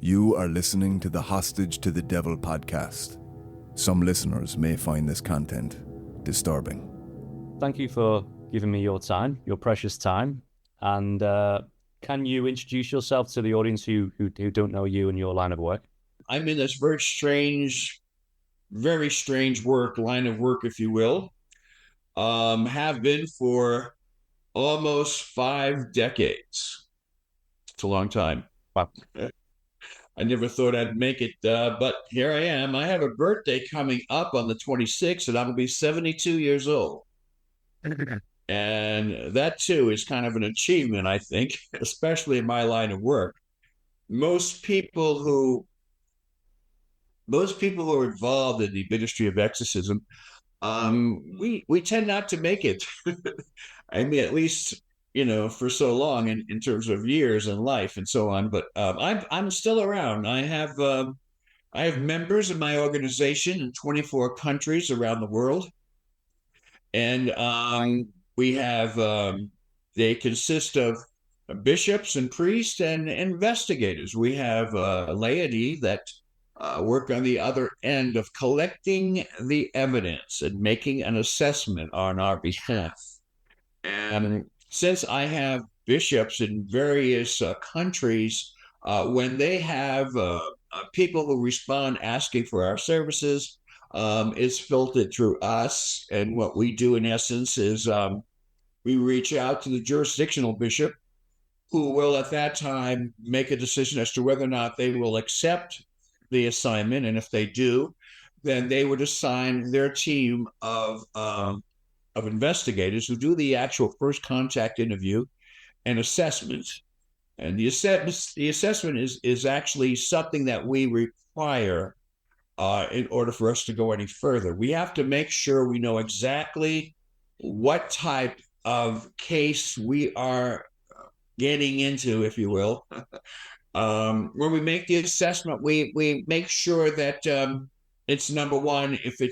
You are listening to the Hostage to the Devil podcast. Some listeners may find this content disturbing. Thank you for giving me your time, your precious time. And can you introduce yourself to the audience who don't know you and your line of work? I'm in this very strange line of work, if you will. Have been for almost 5 decades. It's a long time. Wow. I never thought I'd make it, but here I am. I have a birthday coming up on the 26th, and I'm going to be 72 years old. And that, too, is kind of an achievement, I think, especially in my line of work. Most people who are involved in the ministry of exorcism, we tend not to make it. I mean, at least, for so long in terms of years and life and so on. But I'm still around. I have members in my organization in 24 countries around the world, and they consist of bishops and priests and investigators. We have laity that work on the other end of collecting the evidence and making an assessment on our behalf. And since I have bishops in various countries, when they have people who respond asking for our services, it's filtered through us. And what we do, in essence, is we reach out to the jurisdictional bishop, who will at that time make a decision as to whether or not they will accept the assignment. And if they do, then they would assign their team of investigators who do the actual first contact interview and assessment. And the assessment is actually something that we require in order for us to go any further. We have to make sure we know exactly what type of case we are getting into, if you will. When we make the assessment, we make sure that it's number one. If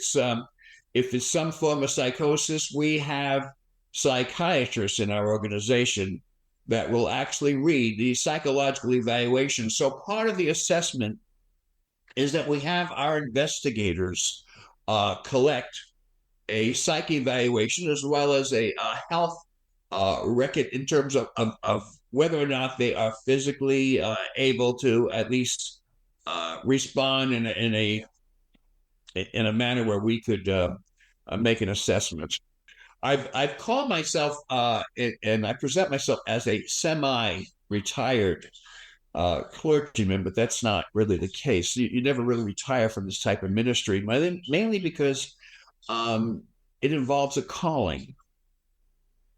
it's some form of psychosis, we have psychiatrists in our organization that will actually read the psychological evaluation. So part of the assessment is that we have our investigators collect a psych evaluation as well as a health record in terms of whether or not they are physically able to at least respond in a manner where we could make an assessment. I've called myself and I present myself as a semi-retired clergyman, but that's not really the case. You never really retire from this type of ministry, mainly because it involves a calling,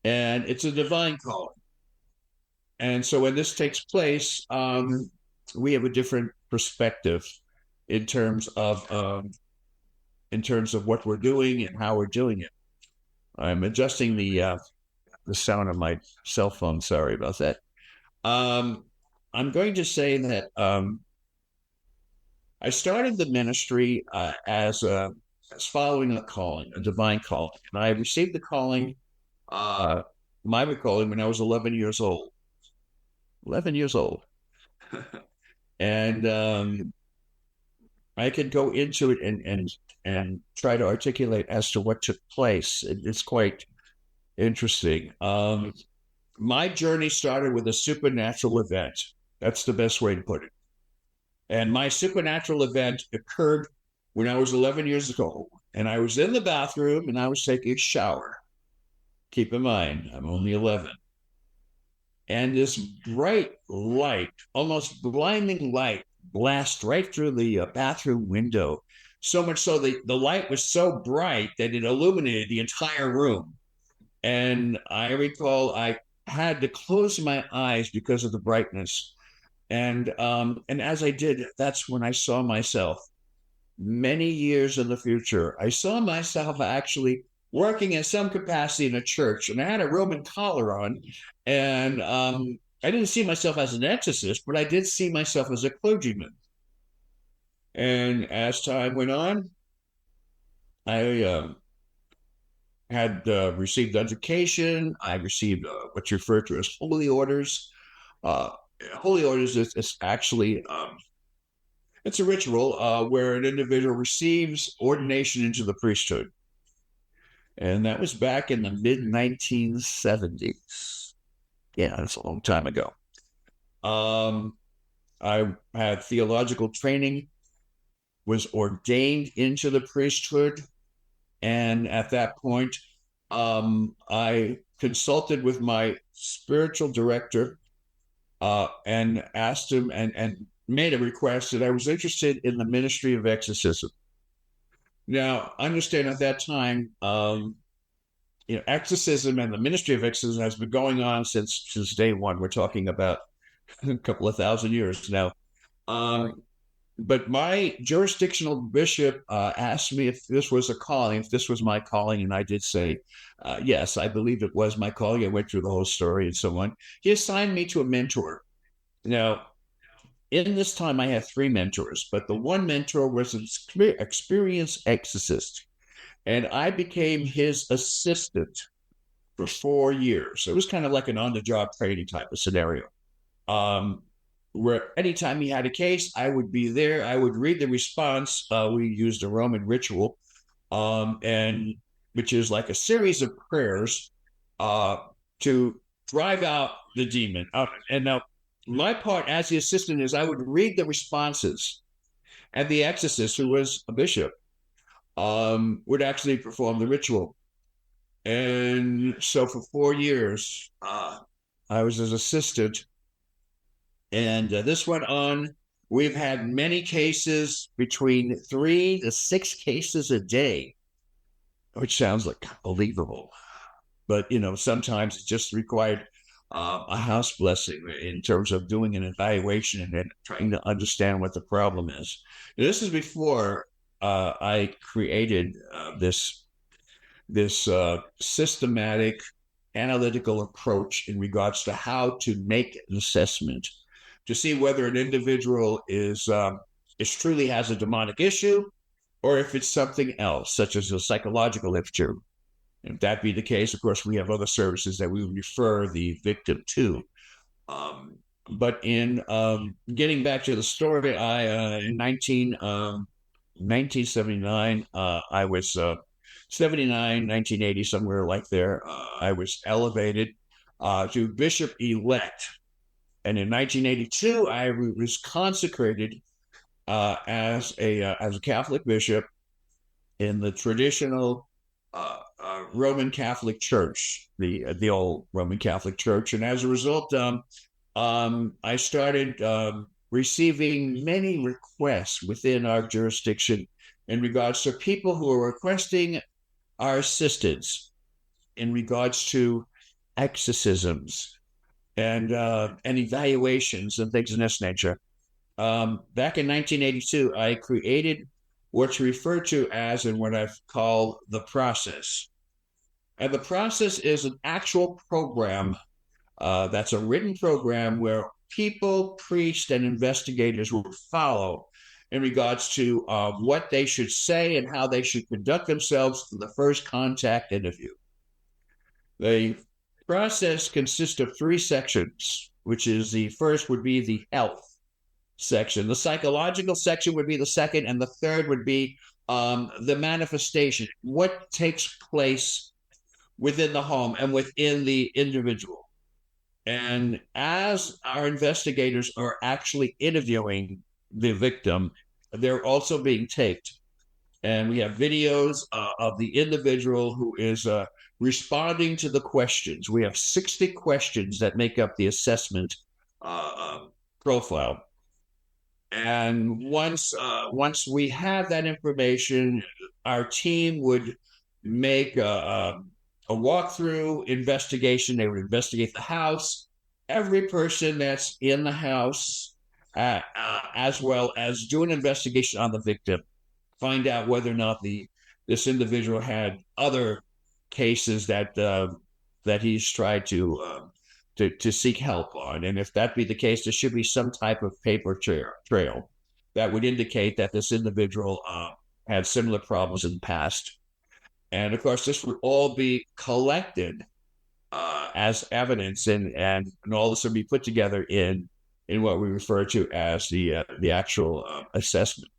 and it's a divine calling. And so when this takes place, we have a different perspective in terms of what we're doing and how we're doing it. I'm adjusting the sound of my cell phone. Sorry about that. I'm going to say that I started the ministry as following a calling, a divine calling, and I received the calling, my calling, when I was 11 years old. 11 years old. And I could go into it and try to articulate as to what took place. It's quite interesting. My journey started with a supernatural event. That's the best way to put it. And my supernatural event occurred when I was 11 years old. And I was in the bathroom and I was taking a shower. Keep in mind, I'm only 11. And this bright light, almost blinding light, blast right through the bathroom window. So much so the light was so bright that it illuminated the entire room. And I recall I had to close my eyes because of the brightness. And as I did, that's when I saw myself many years in the future. I saw myself actually working in some capacity in a church, and I had a Roman collar on, and I didn't see myself as an exorcist, but I did see myself as a clergyman. And as time went on, I had received education. I received what's referred to as holy orders. Holy orders is actually It's a ritual where an individual receives ordination into the priesthood. And that was back in the mid-1970s. Yeah, that's a long time ago. I had theological training, was ordained into the priesthood. And at that point, I consulted with my spiritual director and asked him and made a request that I was interested in the ministry of exorcism. Now, understand at that time, exorcism and the ministry of exorcism has been going on since day one. We're talking about a couple of thousand years now. But my jurisdictional bishop asked me if this was a calling, if this was my calling, and I did say, yes, I believe it was my calling. I went through the whole story and so on. He assigned me to a mentor. Now, in this time, I had 3 mentors, but the one mentor was an experienced exorcist, and I became his assistant for 4 years. It was kind of like an on-the-job training type of scenario. Where anytime he had a case, I would be there. I would read the response. We used a Roman ritual, and which is like a series of prayers to drive out the demon. And now, my part as the assistant is I would read the responses, and the exorcist, who was a bishop, would actually perform the ritual. And so for 4 years, I was his assistant. And this went on. We've had many cases, between 3 to 6 cases a day, which sounds like unbelievable. But, sometimes it just required a house blessing in terms of doing an evaluation and then trying to understand what the problem is. Now, this is before I created this systematic analytical approach in regards to how to make an assessment to see whether an individual is truly has a demonic issue, or if it's something else, such as a psychological issue. If that be the case, of course, we have other services that we would refer the victim to. But in getting back to the story, in 1979, I was 79, 1980, somewhere like there. I was elevated to bishop-elect. And in 1982, I was consecrated as a Catholic bishop in the traditional Roman Catholic Church, the old Roman Catholic Church. And as a result, I started receiving many requests within our jurisdiction in regards to people who are requesting our assistance in regards to exorcisms and evaluations and things of this nature. Back in 1982, I created what's referred to as, and what I've called, the process. And the process is an actual program that's a written program where people, priests, and investigators will follow in regards to what they should say and how they should conduct themselves for the first contact interview. The process consists of 3 sections, which is the first would be the health section. The psychological section would be the second, and the third would be the manifestation, what takes place within the home and within the individual. And as our investigators are actually interviewing the victim, they're also being taped. And we have videos of the individual who is responding to the questions. We have 60 questions that make up the assessment profile. And once we have that information, our team would make a walkthrough investigation. They would investigate the house, every person that's in the house, as well as do an investigation on the victim, find out whether or not this individual had other cases that he's tried to seek help on. And if that be the case, there should be some type of paper trail that would indicate that this individual had similar problems in the past. And of course, this would all be collected as evidence, and all this would be put together in in what we refer to as the actual assessment.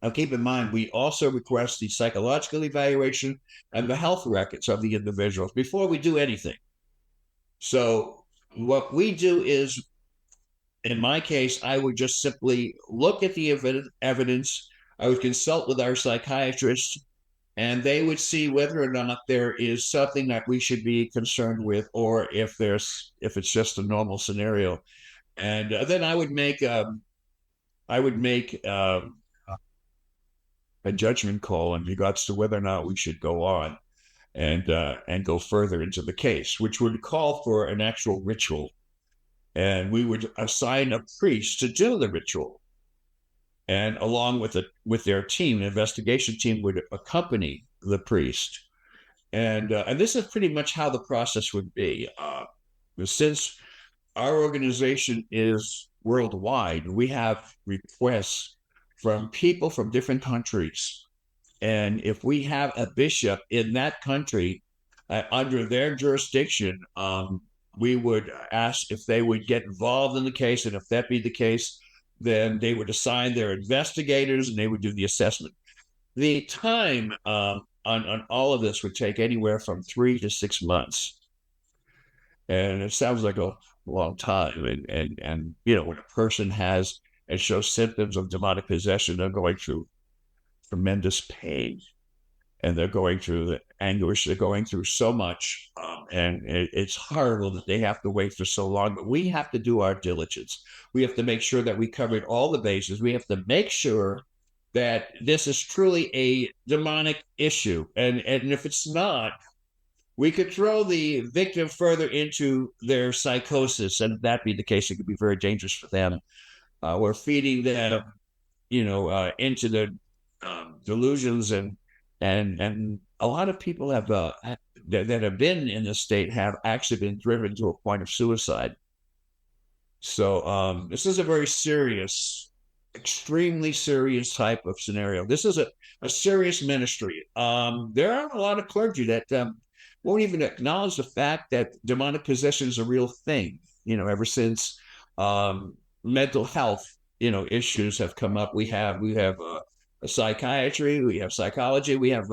Now, keep in mind, we also request the psychological evaluation and the health records of the individuals before we do anything. So what we do is, in my case, I would just simply look at the evidence. I would consult with our psychiatrist, and they would see whether or not there is something that we should be concerned with, or if it's just a normal scenario. And then I would make a judgment call in regards to whether or not we should go on and go further into the case, which would call for an actual ritual. And we would assign a priest to do the ritual. And along with their team, the investigation team would accompany the priest. And this is pretty much how the process would be. Since our organization is worldwide, we have requests from people from different countries. And if we have a bishop in that country under their jurisdiction, we would ask if they would get involved in the case. And if that be the case, then they would assign their investigators and they would do the assessment. The time on all of this would take anywhere from 3 to 6 months. And it sounds like a long time. And when a person has and shows symptoms of demonic possession, they're going through tremendous pain, and they're going through the anguish. They're going through so much, and it's horrible that they have to wait for so long. But we have to do our diligence. We have to make sure that we covered all the bases. We have to make sure that this is truly a demonic issue, and if it's not, we could throw the victim further into their psychosis, and if that be the case, it could be very dangerous for them. We're feeding them, into the delusions, and a lot of people have that have been in this state have actually been driven to a point of suicide. So this is a very serious, extremely serious type of scenario. This is a serious ministry. There are a lot of clergy that won't even acknowledge the fact that demonic possession is a real thing. Ever since mental health, issues have come up. We have a psychiatry, we have psychology, we have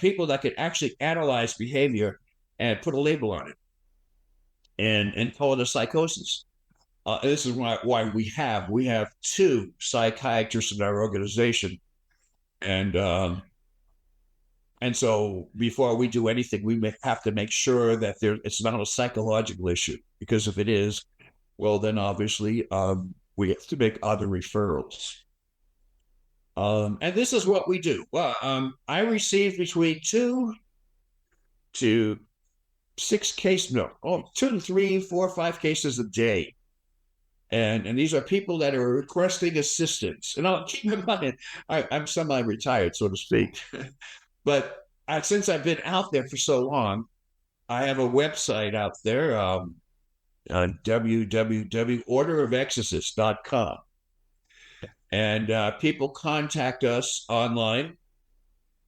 people that can actually analyze behavior and put a label on it and call it a psychosis. This is why we have 2 psychiatrists in our organization, and so before we do anything, we have to make sure that it's not a psychological issue, because if it is, well, then obviously we have to make other referrals. And this is what we do. Well, I receive between 2 to 6 cases, 2 to 3, 4, 5 cases a day. And these are people that are requesting assistance. And I'll keep in mind, I'm semi-retired, so to speak. But since I've been out there for so long, I have a website out there, www.orderofexorcists.com. And people contact us online.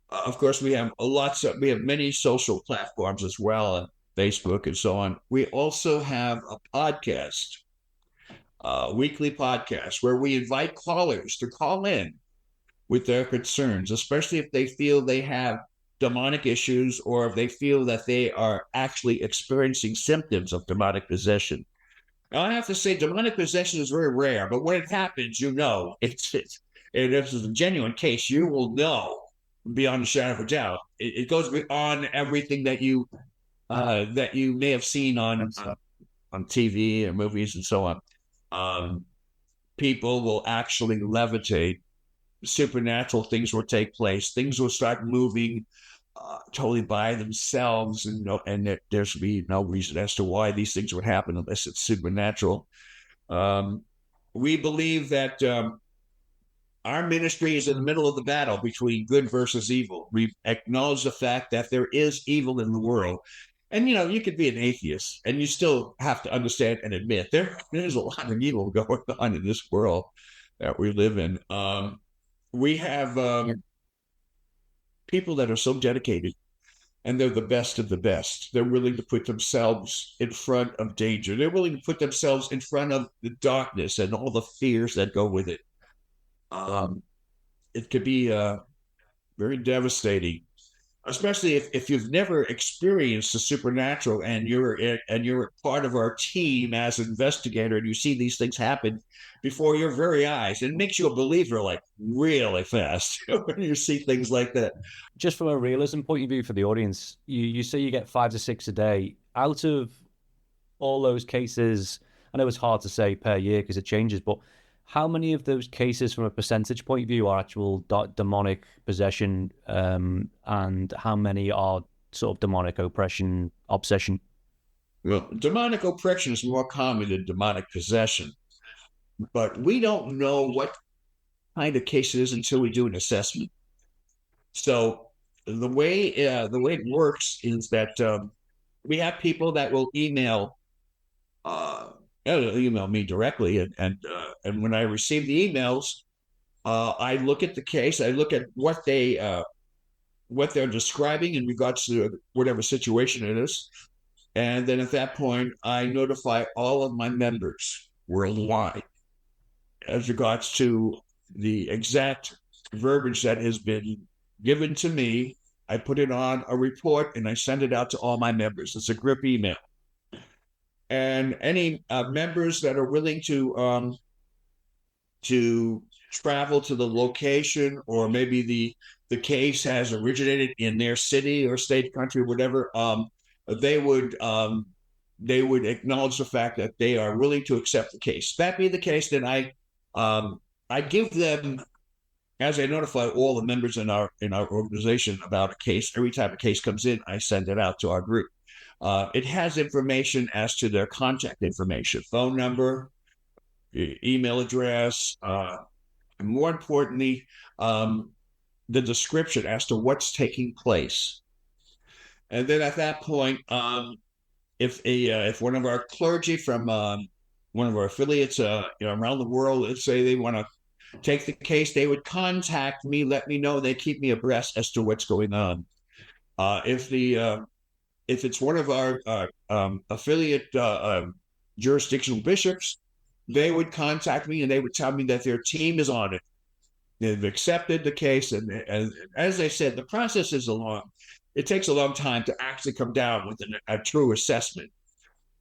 Of course, we have many social platforms as well, Facebook and so on. We also have a podcast, weekly podcast, where we invite callers to call in with their concerns, especially if they feel they have demonic issues, or if they feel that they are actually experiencing symptoms of demonic possession. Now, I have to say, demonic possession is very rare, but when it happens, and if it's a genuine case, you will know beyond a shadow of a doubt. It goes beyond everything that you may have seen on TV and movies and so on. People will actually levitate. Supernatural things will take place. Things will start moving totally by themselves, and there should be no reason as to why these things would happen unless it's supernatural. We believe that our ministry is in the middle of the battle between good versus evil. We acknowledge the fact that there is evil in the world. And, you could be an atheist and you still have to understand and admit there's a lot of evil going on in this world that we live in. We have people that are so dedicated and they're the best of the best. They're willing to put themselves in front of danger. They're willing to put themselves in front of the darkness and all the fears that go with it. It could be very devastating, especially if you've never experienced the supernatural and you're part of our team as an investigator, and you see these things happen before your very eyes. It makes you a believer like really fast when you see things like that. Just from a realism point of view for the audience, you say you get 5 to 6 a day. Out of all those cases, I know it's hard to say per year because it changes, but how many of those cases from a percentage point of view are actual demonic possession, and how many are sort of demonic obsession? Well, demonic oppression is more common than demonic possession, but we don't know what kind of case it is until we do an assessment. So the way it works is that we have people that will email me directly, and when I receive the emails, I look at the case. I look at what they're describing in regards to whatever situation it is, and then at that point, I notify all of my members worldwide as regards to the exact verbiage that has been given to me. I put it on a report and I send it out to all my members. It's a group email. And any members that are willing to travel to the location, or maybe the case has originated in their city or state, country, whatever, they would acknowledge the fact that they are willing to accept the case. That being the case, then I give them, as I notify all the members in our organization about a case. Every time a case comes in, I send it out to our group. It has information as to their contact information, phone number, email address, and more importantly, the description as to what's taking place. And then at that point, if one of our clergy from one of our affiliates around the world, let's say they want to take the case, they would contact me, let me know, they keep me abreast as to what's going on. If it's one of our affiliate jurisdictional bishops, they would contact me and they would tell me that their team is on it. They've accepted the case, and as I said, the process is it takes a long time to actually come down with a true assessment.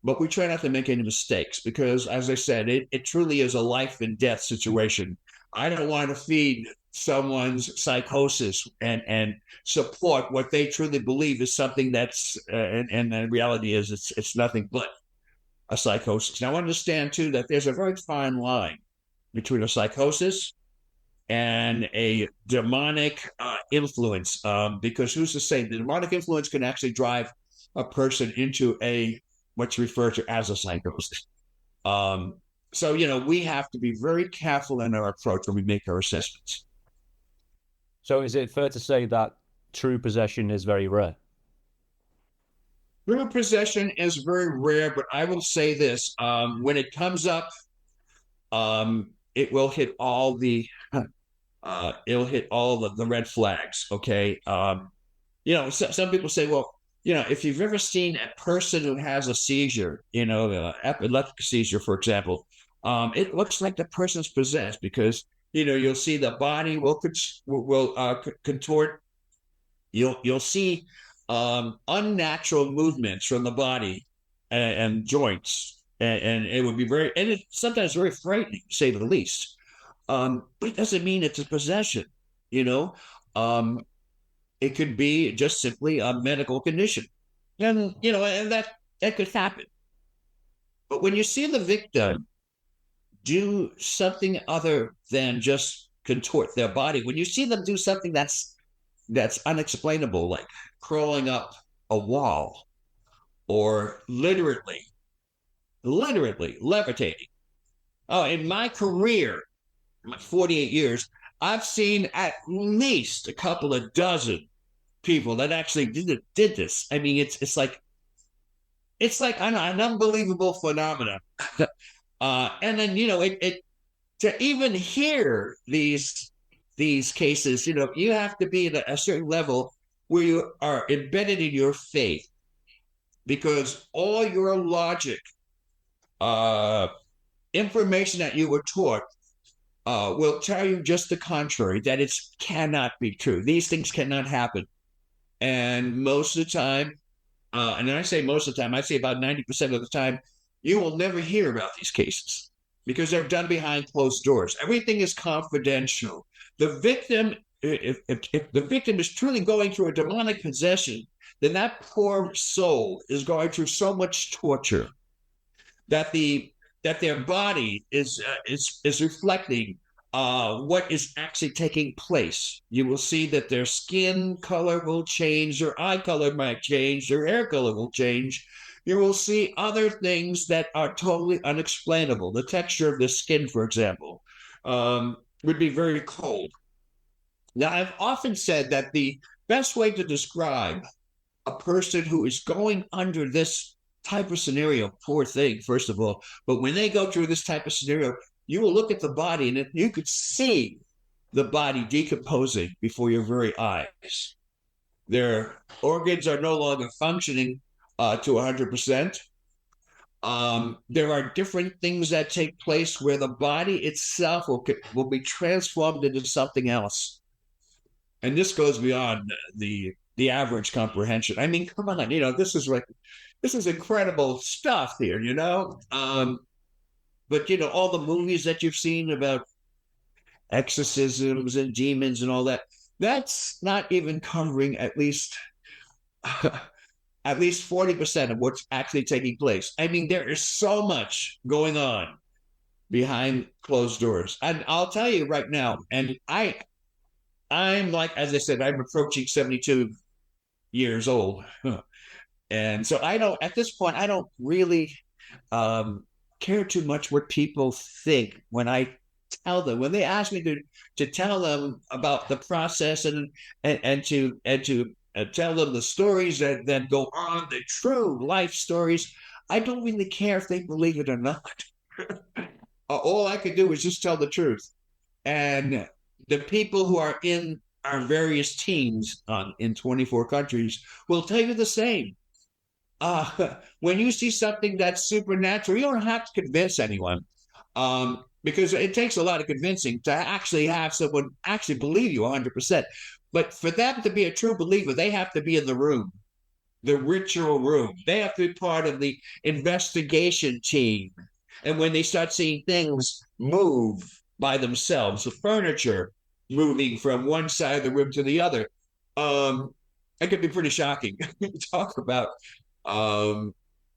But we try not to make any mistakes because, as I said, it truly is a life and death situation. I don't want to feed someone's psychosis and support what they truly believe is something that's, and the reality is it's nothing but a psychosis. Now, understand, too, that there's a very fine line between a psychosis and a demonic influence, because who's to say the demonic influence can actually drive a person into what's referred to as a psychosis. So, we have to be very careful in our approach when we make our assessments. So is it fair to say that true possession is very rare? True possession is very rare, but I will say this. When it comes up, it will hit all the red flags, okay? Some people say, well, if you've ever seen a person who has a seizure, epileptic seizure, for example, it looks like the person's possessed because, you'll see the body will contort. You'll see unnatural movements from the body and joints, and it would be it's sometimes very frightening, to say the least. But it doesn't mean it's a possession, It could be just simply a medical condition. And, and that could happen. But when you see the victim do something other than just contort their body, when you see them do something that's unexplainable, like crawling up a wall or literally levitating. Oh, in my career, my 48 years, I've seen at least a couple of dozen people that actually did this. I mean, it's like an unbelievable phenomenon. And then, to even hear these cases, you have to be at a certain level where you are embedded in your faith, because all your logic, information that you were taught, will tell you just the contrary, that it cannot be true. These things cannot happen. And most of the time, and I say most of the time, I say about 90% of the time, you will never hear about these cases because they're done behind closed doors. Everything is confidential. The victim, if the victim is truly going through a demonic possession, then that poor soul is going through so much torture that their body is reflecting what is actually taking place. You will see that their skin color will change, their eye color might change, their hair color will change. You will see other things that are totally unexplainable. The texture of the skin, for example, would be very cold. Now, I've often said that the best way to describe a person who is going under this type of scenario, poor thing, first of all, but when they go through this type of scenario, you will look at the body and you could see the body decomposing before your very eyes. Their organs are no longer functioning to 100%. There are different things that take place where the body itself will be transformed into something else. And this goes beyond the average comprehension. I mean, come on, this is incredible stuff here, But, all the movies that you've seen about exorcisms and demons and all that, that's not even covering at least 40% of what's actually taking place. I mean, there is so much going on behind closed doors. And I'll tell you right now, and I'm like, as I said, I'm approaching 72 years old. And so at this point, I don't really care too much what people think when I tell them, when they ask me to tell them about the process and to tell them the stories that go on, the true life stories. I don't really care if they believe it or not. All I could do is just tell the truth. And the people who are in our various teams in 24 countries will tell you the same. When you see something that's supernatural, you don't have to convince anyone, because it takes a lot of convincing to actually have someone actually believe you 100%. But for them to be a true believer, they have to be in the room, the ritual room. They have to be part of the investigation team. And when they start seeing things move by themselves, the furniture moving from one side of the room to the other, it can be pretty shocking. Talk about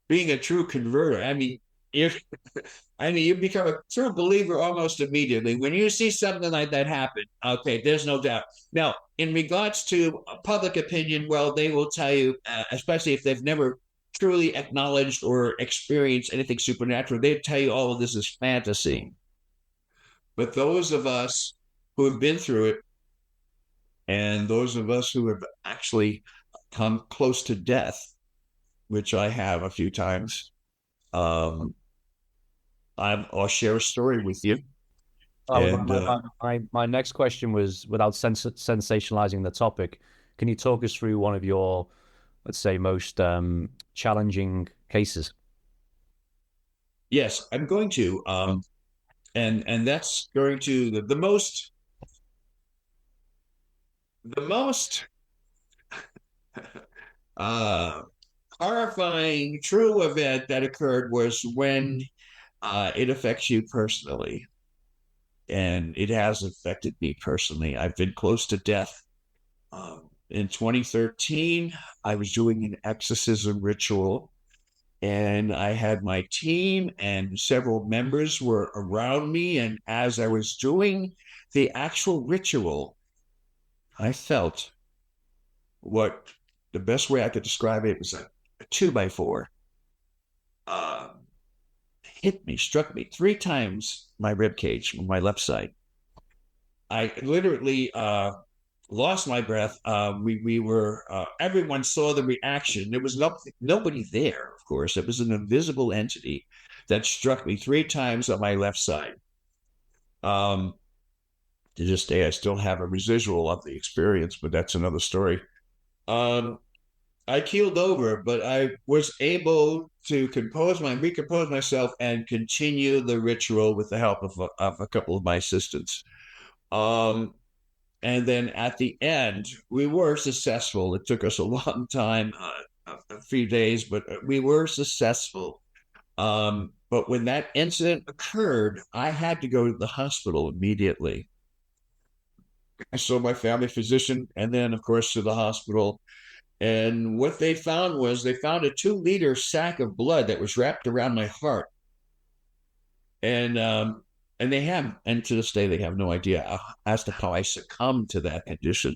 being a true converter. I mean, you become a true believer almost immediately when you see something like that happen. Okay, there's no doubt. Now, in regards to public opinion, well, they will tell you, especially if they've never truly acknowledged or experienced anything supernatural, they tell you all of this is fantasy. But those of us who have been through it, and those of us who have actually come close to death, which I have a few times, I'll share a story with you. My next question was, without sensationalizing the topic, can you talk us through one of your, let's say, most challenging cases? Yes, I'm going to. And that's going to the most horrifying true event that occurred was when it affects you personally. And it has affected me personally. I've been close to death. In 2013, I was doing an exorcism ritual, and I had my team and several members were around me. And as I was doing the actual ritual, I felt what the best way I could describe it was a 2x4 struck me 3 times my rib cage on my left side. I literally lost my breath. We were everyone saw the reaction. There was nobody there, of course. It was an invisible entity that struck me 3 times on my left side. To this day, I still have a residual of the experience, but that's another story. I keeled over, but I was able to recompose myself and continue the ritual with the help of a couple of my assistants. Um, and then at the end, we were successful. It took us a long time, a few days, but we were successful. But when that incident occurred, I had to go to the hospital immediately. I saw my family physician and then, of course, to the hospital. And what they found was they found a 2-liter sack of blood that was wrapped around my heart. And they have, and to this day, they have no idea as to how I succumbed to that condition.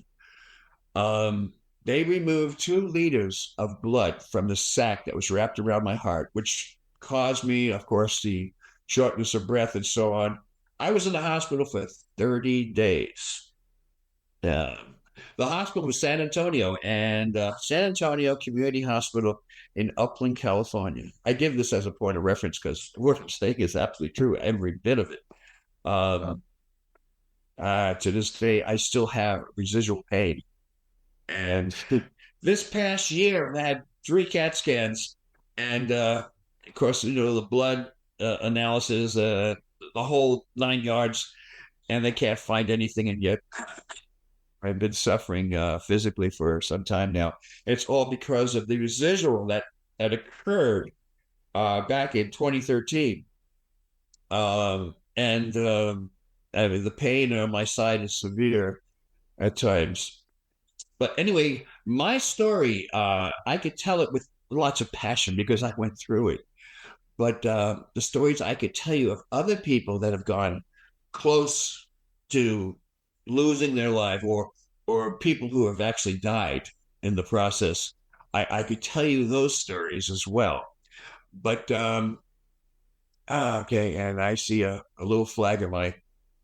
They removed 2 liters of blood from the sack that was wrapped around my heart, which caused me, of course, the shortness of breath and so on. I was in the hospital for 30 days. The hospital was San Antonio and San Antonio Community Hospital in Upland, California. I give this as a point of reference because what I'm saying is absolutely true, every bit of it. To this day, I still have residual pain. And this past year, I had 3 CAT scans, and of course, the blood analysis, the whole 9 yards, and they can't find anything. And yet, I've been suffering physically for some time now. It's all because of the residual that had occurred back in 2013. I mean, the pain on my side is severe at times. But anyway, my story, I could tell it with lots of passion because I went through it. But the stories I could tell you of other people that have gone close to losing their life or people who have actually died in the process, I could tell you those stories as well. But okay, and I see a little flag on my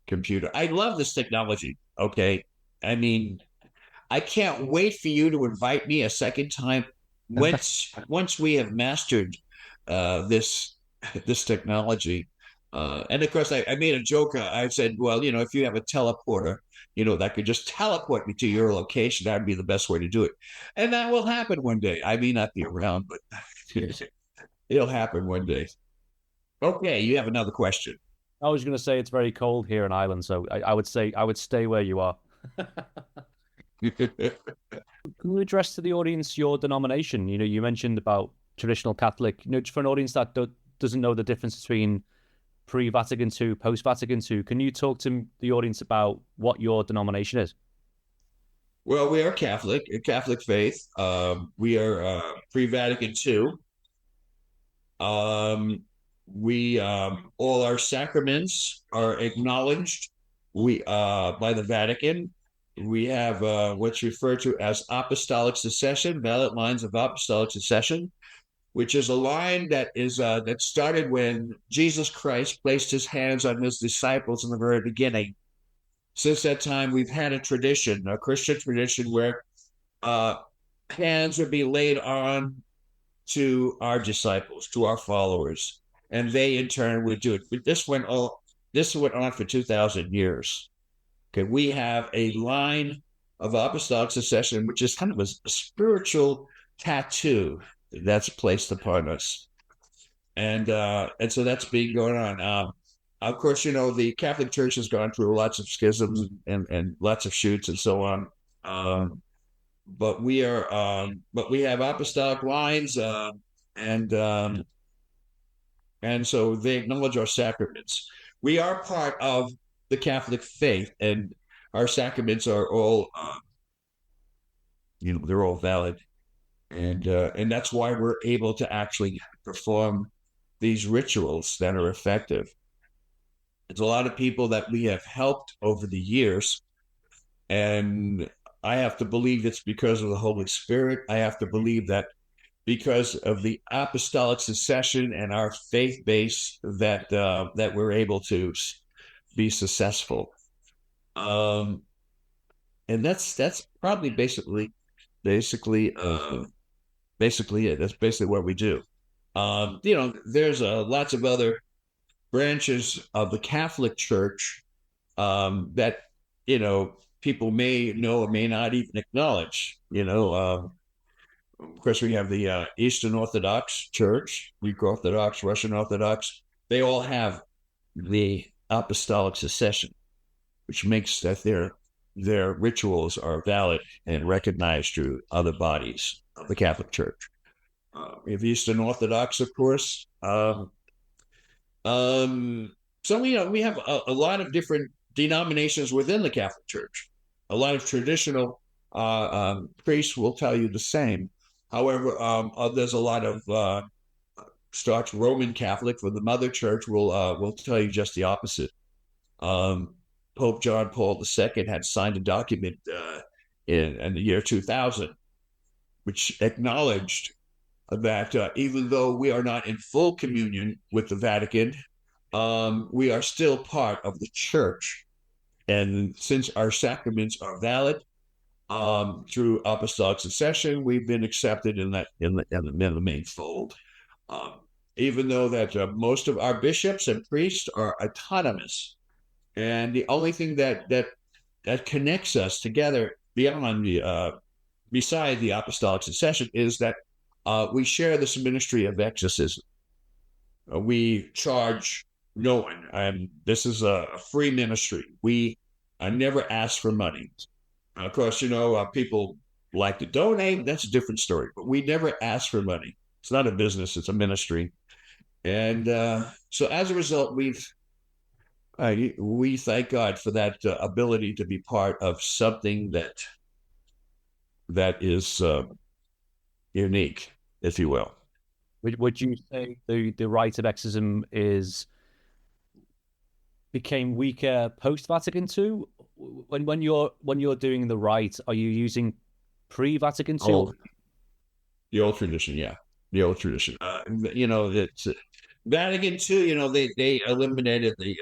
computer. I love this technology. Okay, I mean, I can't wait for you to invite me a second time once we have mastered this technology. And of course, I made a joke. I said, well, if you have a teleporter, that could just teleport me to your location, that'd be the best way to do it. And that will happen one day. I may not be around, but it'll happen one day. Okay, you have another question. I was going to say it's very cold here in Ireland, so I would say I would stay where you are. Can you address to the audience your denomination? You mentioned about traditional Catholic. Just for an audience that doesn't know the difference between pre-Vatican II, post-Vatican II, can you talk to the audience about what your denomination is? Well, we are Catholic, a Catholic faith. We are pre-Vatican II. We all our sacraments are acknowledged by the Vatican. We have what's referred to as apostolic succession, valid lines of apostolic succession, which is a line that started when Jesus Christ placed his hands on his disciples in the very beginning. Since that time, we've had a Christian tradition, where hands would be laid on to our disciples, to our followers, and they in turn would do it. But this went on for 2,000 years. Okay, we have a line of apostolic succession, which is kind of a spiritual tattoo that's placed upon us, and so that's been going on. Of course, the Catholic Church has gone through lots of schisms and lots of shoots and so on. But we have apostolic lines, and so they acknowledge our sacraments. We are part of the Catholic faith, and our sacraments are all, they're all valid, and that's why we're able to actually perform these rituals that are effective. There's a lot of people that we have helped over the years, and I have to believe it's because of the Holy Spirit. I have to believe that because of the apostolic succession and our faith base that we're able to be successful. And that's probably basically it. That's basically what we do. There's lots of other branches of the Catholic Church that people may know or may not even acknowledge. Of course, we have the Eastern Orthodox Church, Greek Orthodox, Russian Orthodox. They all have the apostolic succession, which makes that their rituals are valid and recognized through other bodies of the Catholic Church. We have Eastern Orthodox, of course. So we have a lot of different denominations within the Catholic Church. A lot of traditional priests will tell you the same. However, there's a lot of staunch Roman Catholic for the Mother Church will tell you just the opposite. Pope John Paul II had signed a document in the year 2000, which acknowledged that even though we are not in full communion with the Vatican, we are still part of the Church. And since our sacraments are valid through apostolic succession, we've been accepted in the main fold. Even though that most of our bishops and priests are autonomous, and the only thing that connects us together beside the apostolic succession is that we share this ministry of exorcism. We charge no one. This is a free ministry. We never ask for money. Of course, people like to donate. That's a different story. But we never ask for money. It's not a business. It's a ministry. And so as a result, we thank God for that ability to be part of something that is unique, if you will. Would you say the rite of exorcism became weaker post Vatican II? When you're doing the rite, are you using pre-Vatican II? The old tradition, yeah, the old tradition. It's Vatican II. They eliminated the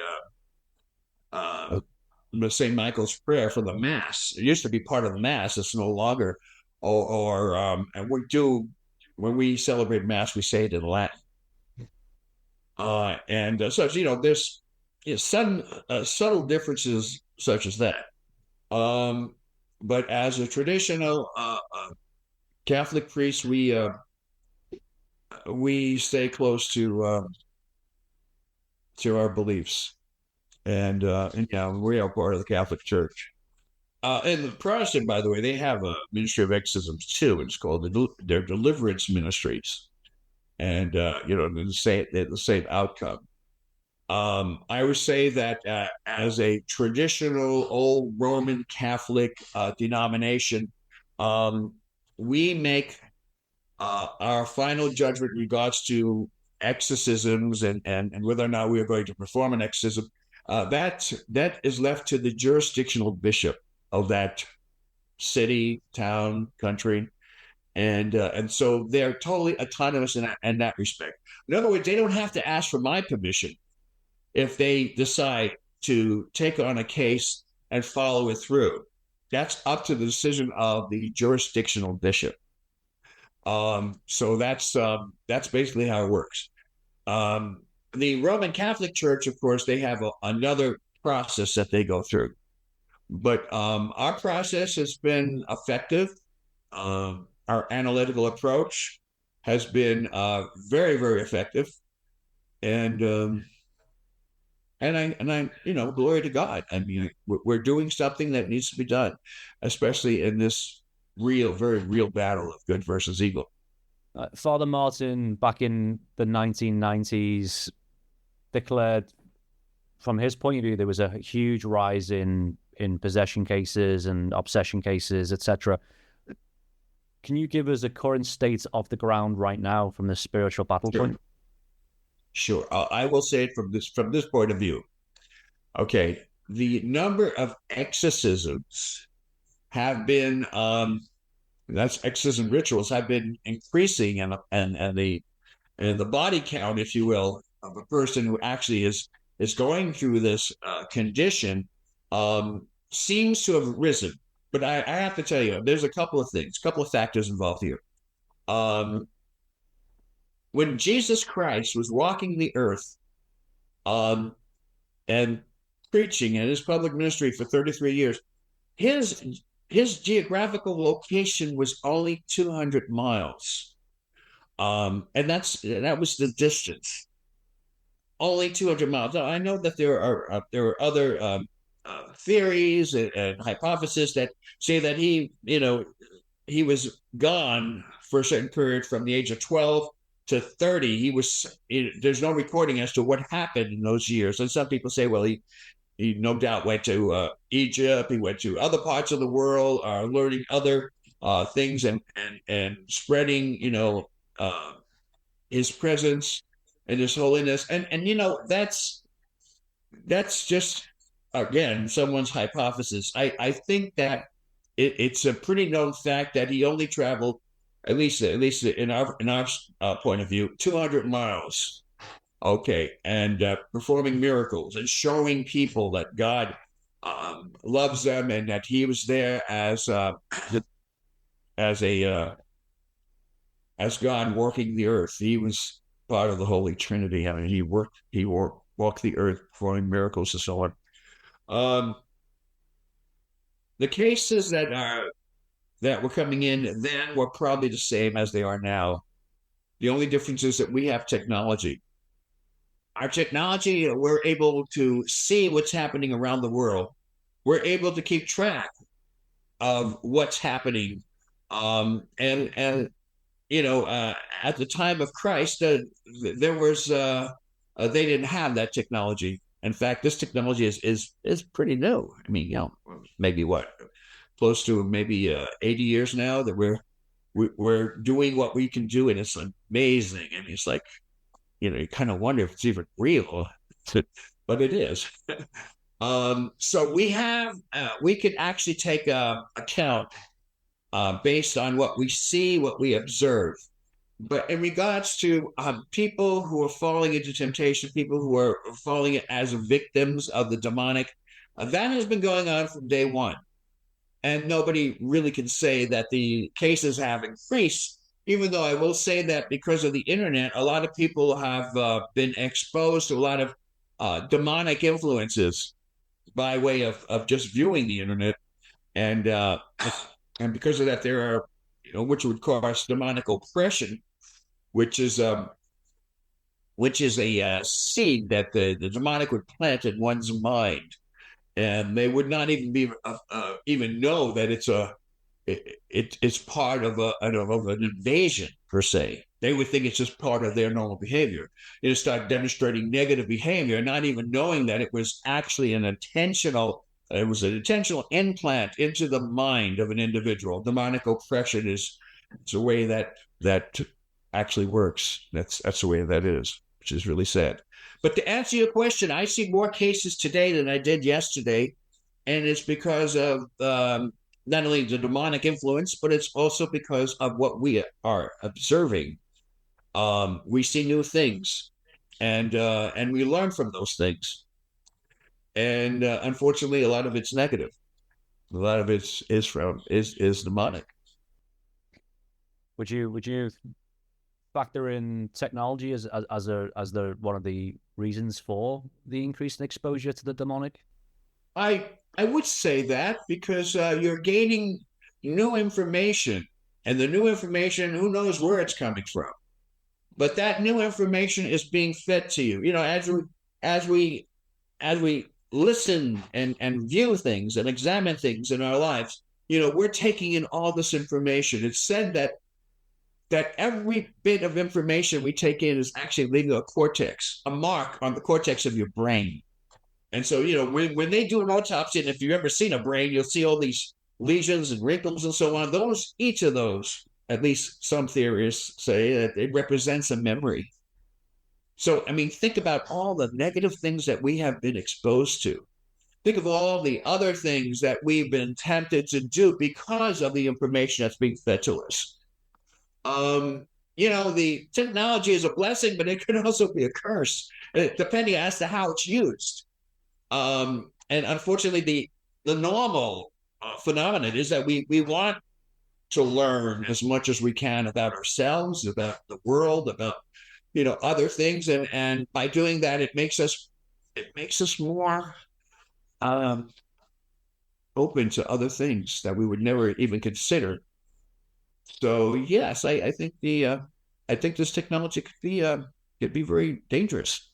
St. Michael's prayer for the Mass. It used to be part of the Mass. It's no longer. And when we celebrate Mass, we say it in Latin. So there's some subtle differences such as that. But as a traditional Catholic priest, we stay close to our beliefs, and we are part of the Catholic Church. And the Protestant, by the way, they have a ministry of exorcisms too. It's called their deliverance ministries, and the same outcome. I would say that as a traditional old Roman Catholic denomination, we make our final judgment in regards to exorcisms and whether or not we are going to perform an exorcism. That is left to the jurisdictional bishop of that city, town, country, and so they're totally autonomous in that respect. In other words, they don't have to ask for my permission if they decide to take on a case and follow it through. That's up to the decision of the jurisdictional bishop. So that's basically how it works. The Roman Catholic Church, of course, they have another process that they go through. But our process has been effective. Our analytical approach has been very, very effective. And I, glory to God. I mean, we're doing something that needs to be done, especially in this very real battle of good versus evil. Father Martin, back in the 1990s, declared, from his point of view, there was a huge rise in possession cases and obsession cases, etc. Can you give us a current state of the ground right now from the spiritual battle point? Sure. I will say it from this point of view. Okay. The number of exorcisms have been, that's exorcism rituals have been increasing, and the body count, if you will, of a person who actually is going through this condition seems to have risen. But I have to tell you, there's a couple of factors involved here. When Jesus Christ was walking the earth and preaching in his public ministry for 33 years, his his geographical location was only 200 miles, and that was the distance. Only 200 miles. Now, I know that there are other theories and hypotheses that say that he was gone for a certain period from the age of 12 to 30. There's no recording as to what happened in those years. And some people say, well, he no doubt went to Egypt. He went to other parts of the world, learning other things and spreading, his presence and his holiness. And that's just, again, someone's hypothesis. I think that it's a pretty known fact that he only traveled, at least in our point of view, 200 miles. Okay, and performing miracles and showing people that God loves them, and that he was there as as a as God working the earth. He was part of the Holy Trinity. I mean, he walked the earth, performing miracles and so on. The cases that were coming in then were probably the same as they are now. The only difference is that we have technology. Our technology, we're able to see what's happening around the world. We're able to keep track of what's happening. And at the time of Christ, there was they didn't have that technology. In fact, this technology is pretty new. I mean, maybe close to maybe 80 years now that we're doing what we can do, and it's amazing. I mean, it's like, you kind of wonder if it's even real, but it is. So we could actually take account based on what we see, what we observe. But in regards to people who are falling into temptation, people who are falling as victims of the demonic, that has been going on from day one. And nobody really can say that the cases have increased, even though I will say that because of the internet, a lot of people have been exposed to a lot of demonic influences by way of just viewing the internet. And because of that, there are, which would cause demonic oppression, which is a seed that the demonic would plant in one's mind, and they would not even even know that it's part of an invasion per se. They would think it's just part of their normal behavior. They just start demonstrating negative behavior, not even knowing that it was actually an intentional implant into the mind of an individual. Demonic oppression it's a way that actually works. That's the way that is, which is really sad. But to answer your question, I see more cases today than I did yesterday, and it's because of not only the demonic influence, but it's also because of what we are observing. We see new things, and we learn from those things. And unfortunately, a lot of it's negative. A lot of it is demonic. Would you factor in technology as the one of the reasons for the increase in exposure to the demonic? I would say that because you're gaining new information, and the new information, who knows where it's coming from, but that new information is being fed to you. As we listen and view things and examine things in our lives, we're taking in all this information. It's said that every bit of information we take in is actually leaving a mark on the cortex of your brain. And so, when they do an autopsy, and if you've ever seen a brain, you'll see all these lesions and wrinkles and so on. Each of those, at least some theorists say, that it represents a memory. So, I mean, think about all the negative things that we have been exposed to. Think of all the other things that we've been tempted to do because of the information that's being fed to us. The technology is a blessing, but it can also be a curse, depending as to how it's used. And unfortunately, the normal phenomenon is that we want to learn as much as we can about ourselves, about the world, about other things, and by doing that, it makes us more open to other things that we would never even consider. So yes, I think I think this technology could be very dangerous.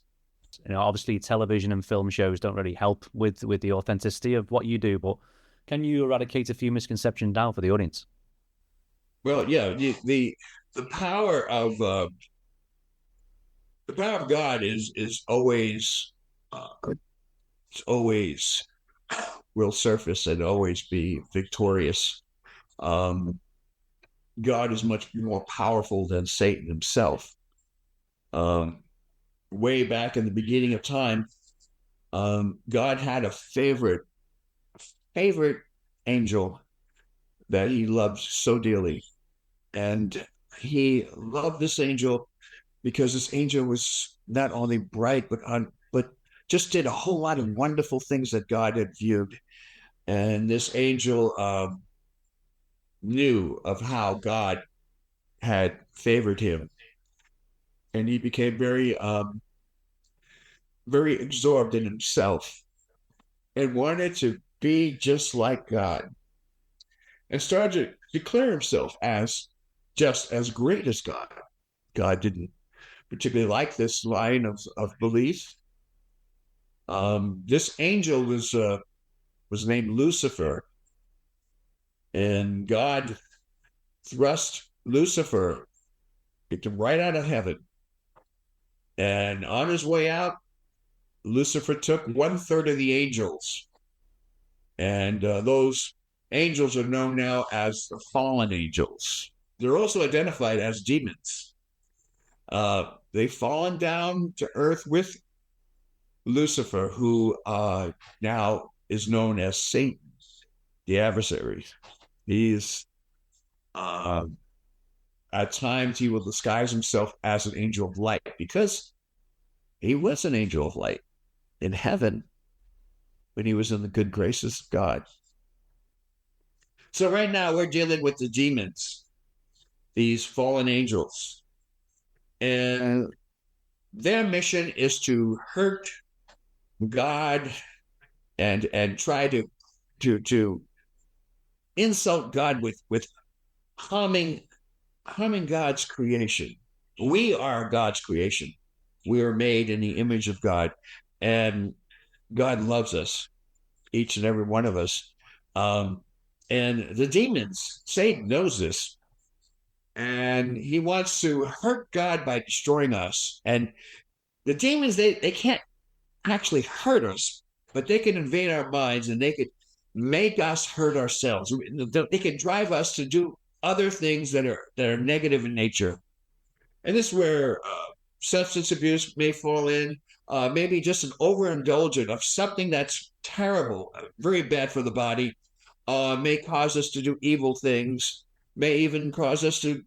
Obviously, television and film shows don't really help with the authenticity of what you do. But can you eradicate a few misconceptions now for the audience? Well, yeah, the power of God is always it's always will surface and always be victorious. Um, God is much more powerful than Satan himself. Um, Way back in the beginning of time, God had a favorite angel that he loved so dearly, and he loved this angel because this angel was not only bright but just did a whole lot of wonderful things that God had viewed. And this angel knew of how God had favored him, and he became very absorbed in himself and wanted to be just like God, and started to declare himself as just as great as God. God didn't particularly like this line of belief. This angel was named Lucifer, and God thrust Lucifer, kicked him right out of heaven. And on his way out, Lucifer took 1/3 of the angels, and those angels are known now as the fallen angels. They're also identified as demons. They've fallen down to earth with Lucifer, who now is known as Satan, the adversary. He's at times he will disguise himself as an angel of light, because he was an angel of light in heaven when he was in the good graces of God. So right now we're dealing with the demons, these fallen angels, and their mission is to hurt God and try to insult God with harming God's creation. We are God's creation. We are made in the image of God, and God loves us, each and every one of us. And the demons, Satan knows this, and he wants to hurt God by destroying us. And the demons, they can't actually hurt us, but they can invade our minds, and they could make us hurt ourselves. They can drive us to do other things that are negative in nature. And this is where substance abuse may fall in, maybe just an overindulgence of something that's terrible, very bad for the body, may cause us to do evil things, may even cause us to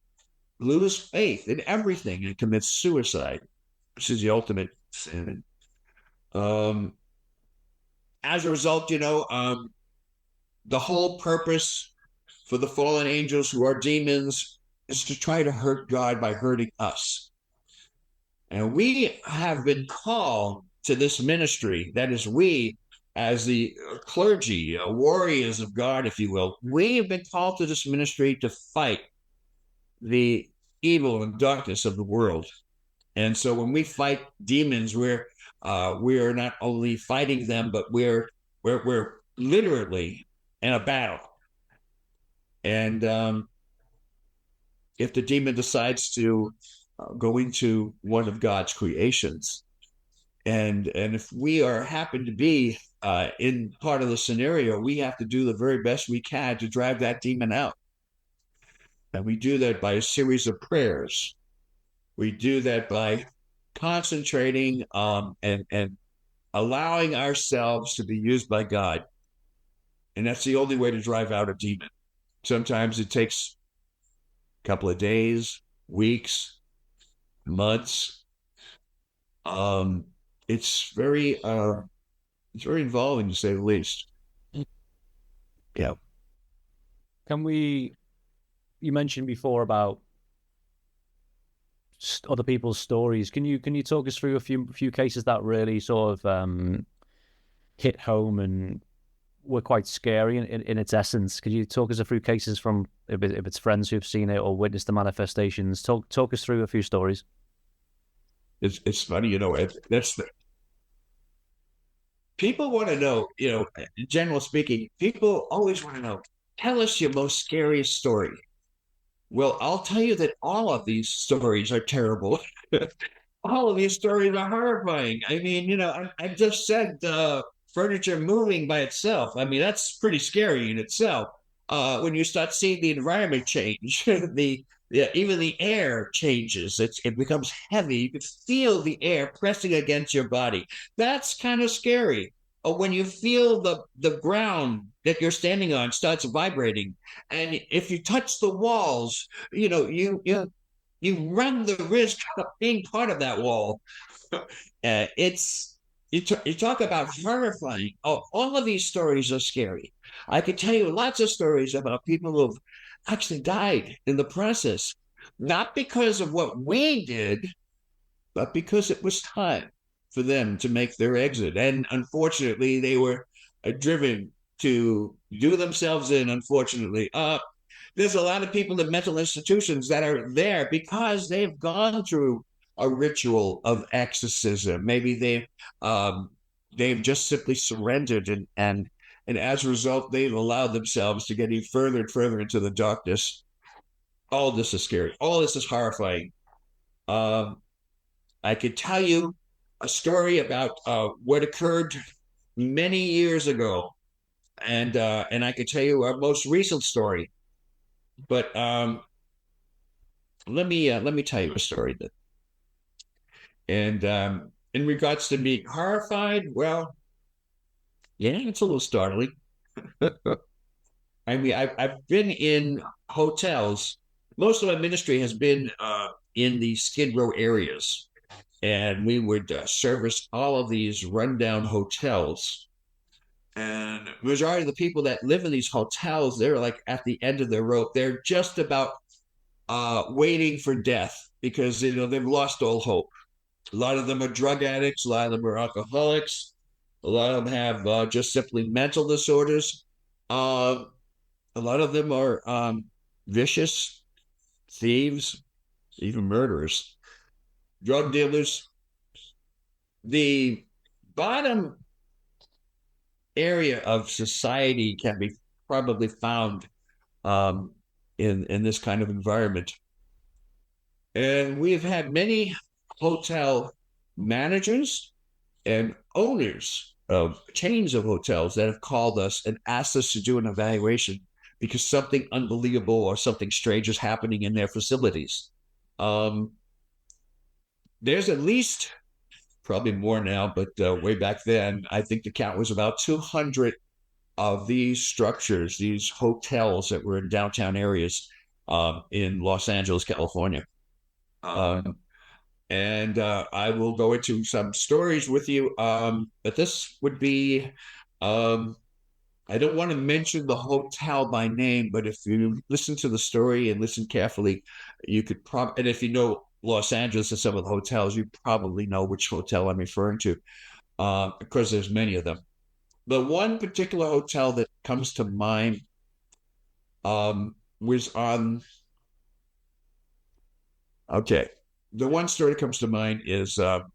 lose faith in everything and commit suicide, which is the ultimate sin. As a result, the whole purpose for the fallen angels, who are demons, is to try to hurt God by hurting us. And we have been called to this ministry. That is, we, as the clergy, warriors of God, if you will, we have been called to this ministry to fight the evil and darkness of the world. And so when we fight demons, we are not only fighting them, but we're literally in a battle. And if the demon decides to go into one of God's creations, and if we happen to be in part of the scenario, we have to do the very best we can to drive that demon out. And we do that by a series of prayers. We do that by concentrating and allowing ourselves to be used by God. And that's the only way to drive out a demon. Sometimes it takes a couple of days, weeks, months. It's very involving, to say the least. Yeah. You mentioned before about other people's stories. Can you talk us through a few cases that really sort of hit home and were quite scary in its essence. Could you talk us through cases from if it's friends who've seen it or witnessed the manifestations? Talk us through a few stories. It's funny, that's the people want to know, general speaking, people always want to know, tell us your most scariest story. Well, I'll tell you that all of these stories are terrible. All of these stories are horrifying. I mean, I just said furniture moving by itself. I mean, that's pretty scary in itself. When you start seeing the environment change, even the air changes. It becomes heavy. You can feel the air pressing against your body. That's kind of scary. Or when you feel the ground that you're standing on starts vibrating, and if you touch the walls, you run the risk of being part of that wall. You talk about horrifying. Oh, all of these stories are scary. I could tell you lots of stories about people who've actually died in the process, not because of what we did, but because it was time for them to make their exit. And unfortunately, they were driven to do themselves in, unfortunately. There's a lot of people in mental institutions that are there because they've gone through a ritual of exorcism. Maybe they've just simply surrendered, and as a result, they've allowed themselves to get even further and further into the darkness. All this is scary. All this is horrifying. I could tell you a story about what occurred many years ago, and I could tell you our most recent story. But let me tell you a story that, and in regards to being horrified, well, yeah, it's a little startling. I mean, I've been in hotels. Most of my ministry has been in the Skid Row areas, and we would service all of these rundown hotels. And the majority of the people that live in these hotels, they're like at the end of their rope. They're just about waiting for death because they've lost all hope. A lot of them are drug addicts. A lot of them are alcoholics. A lot of them have just simply mental disorders. A lot of them are vicious thieves, even murderers, drug dealers. The bottom area of society can be probably found in this kind of environment. And we've had many hotel managers and owners of chains of hotels that have called us and asked us to do an evaluation because something unbelievable or something strange is happening in their facilities. There's at least, probably more now, but way back then, I think the count was about 200 of these structures, these hotels that were in downtown areas in Los Angeles, California. And I will go into some stories with you, but this would be, I don't want to mention the hotel by name, but if you listen to the story and listen carefully, you could probably, and if you know Los Angeles and some of the hotels, you probably know which hotel I'm referring to, because there's many of them. The one particular hotel that comes to mind was on, okay, the one story that comes to mind is on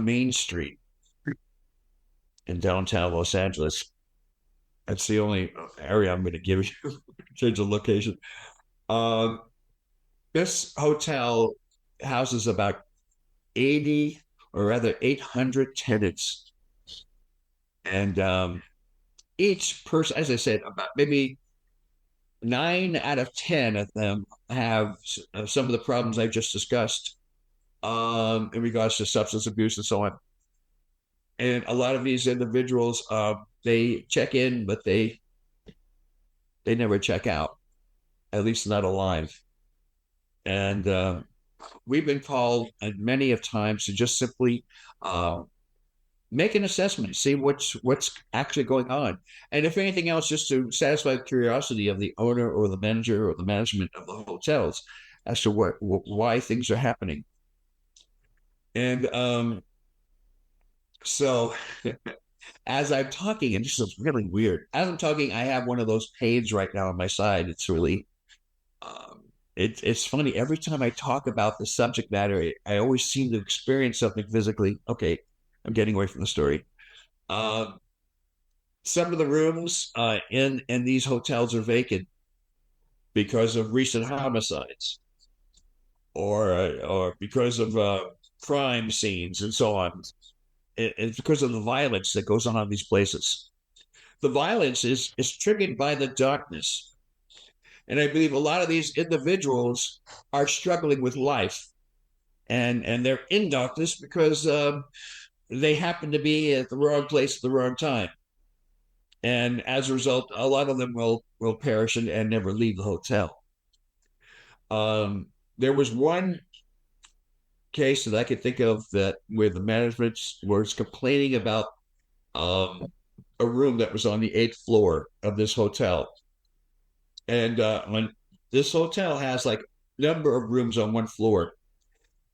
Main Street in downtown Los Angeles. That's the only area I'm going to give you. Change the location. This hotel houses about 80 or rather 800 tenants. And each person, as I said, about maybe 9 out of 10 of them have some of the problems I've just discussed in regards to substance abuse and so on. And a lot of these individuals, they check in, but they never check out, at least not alive. And we've been called many of times to just simply make an assessment, see what's actually going on. And if anything else, just to satisfy the curiosity of the owner or the manager or the management of the hotels as to why things are happening. And So as I'm talking, and this is really weird, as I'm talking, I have one of those pains right now on my side. It's really, it's funny. Every time I talk about the subject matter, I always seem to experience something physically. Okay, I'm getting away from the story. Um, some of the rooms in these hotels are vacant because of recent homicides, or because of crime scenes and so on. It's because of the violence that goes on in these places. The violence is triggered by the darkness, and I believe a lot of these individuals are struggling with life, and they're in darkness because they happen to be at the wrong place at the wrong time, and as a result, a lot of them will perish and never leave the hotel. There was one case that I could think of that where the management was complaining about um, a room that was on the 8th floor of this hotel, and on this hotel has like number of rooms on one floor.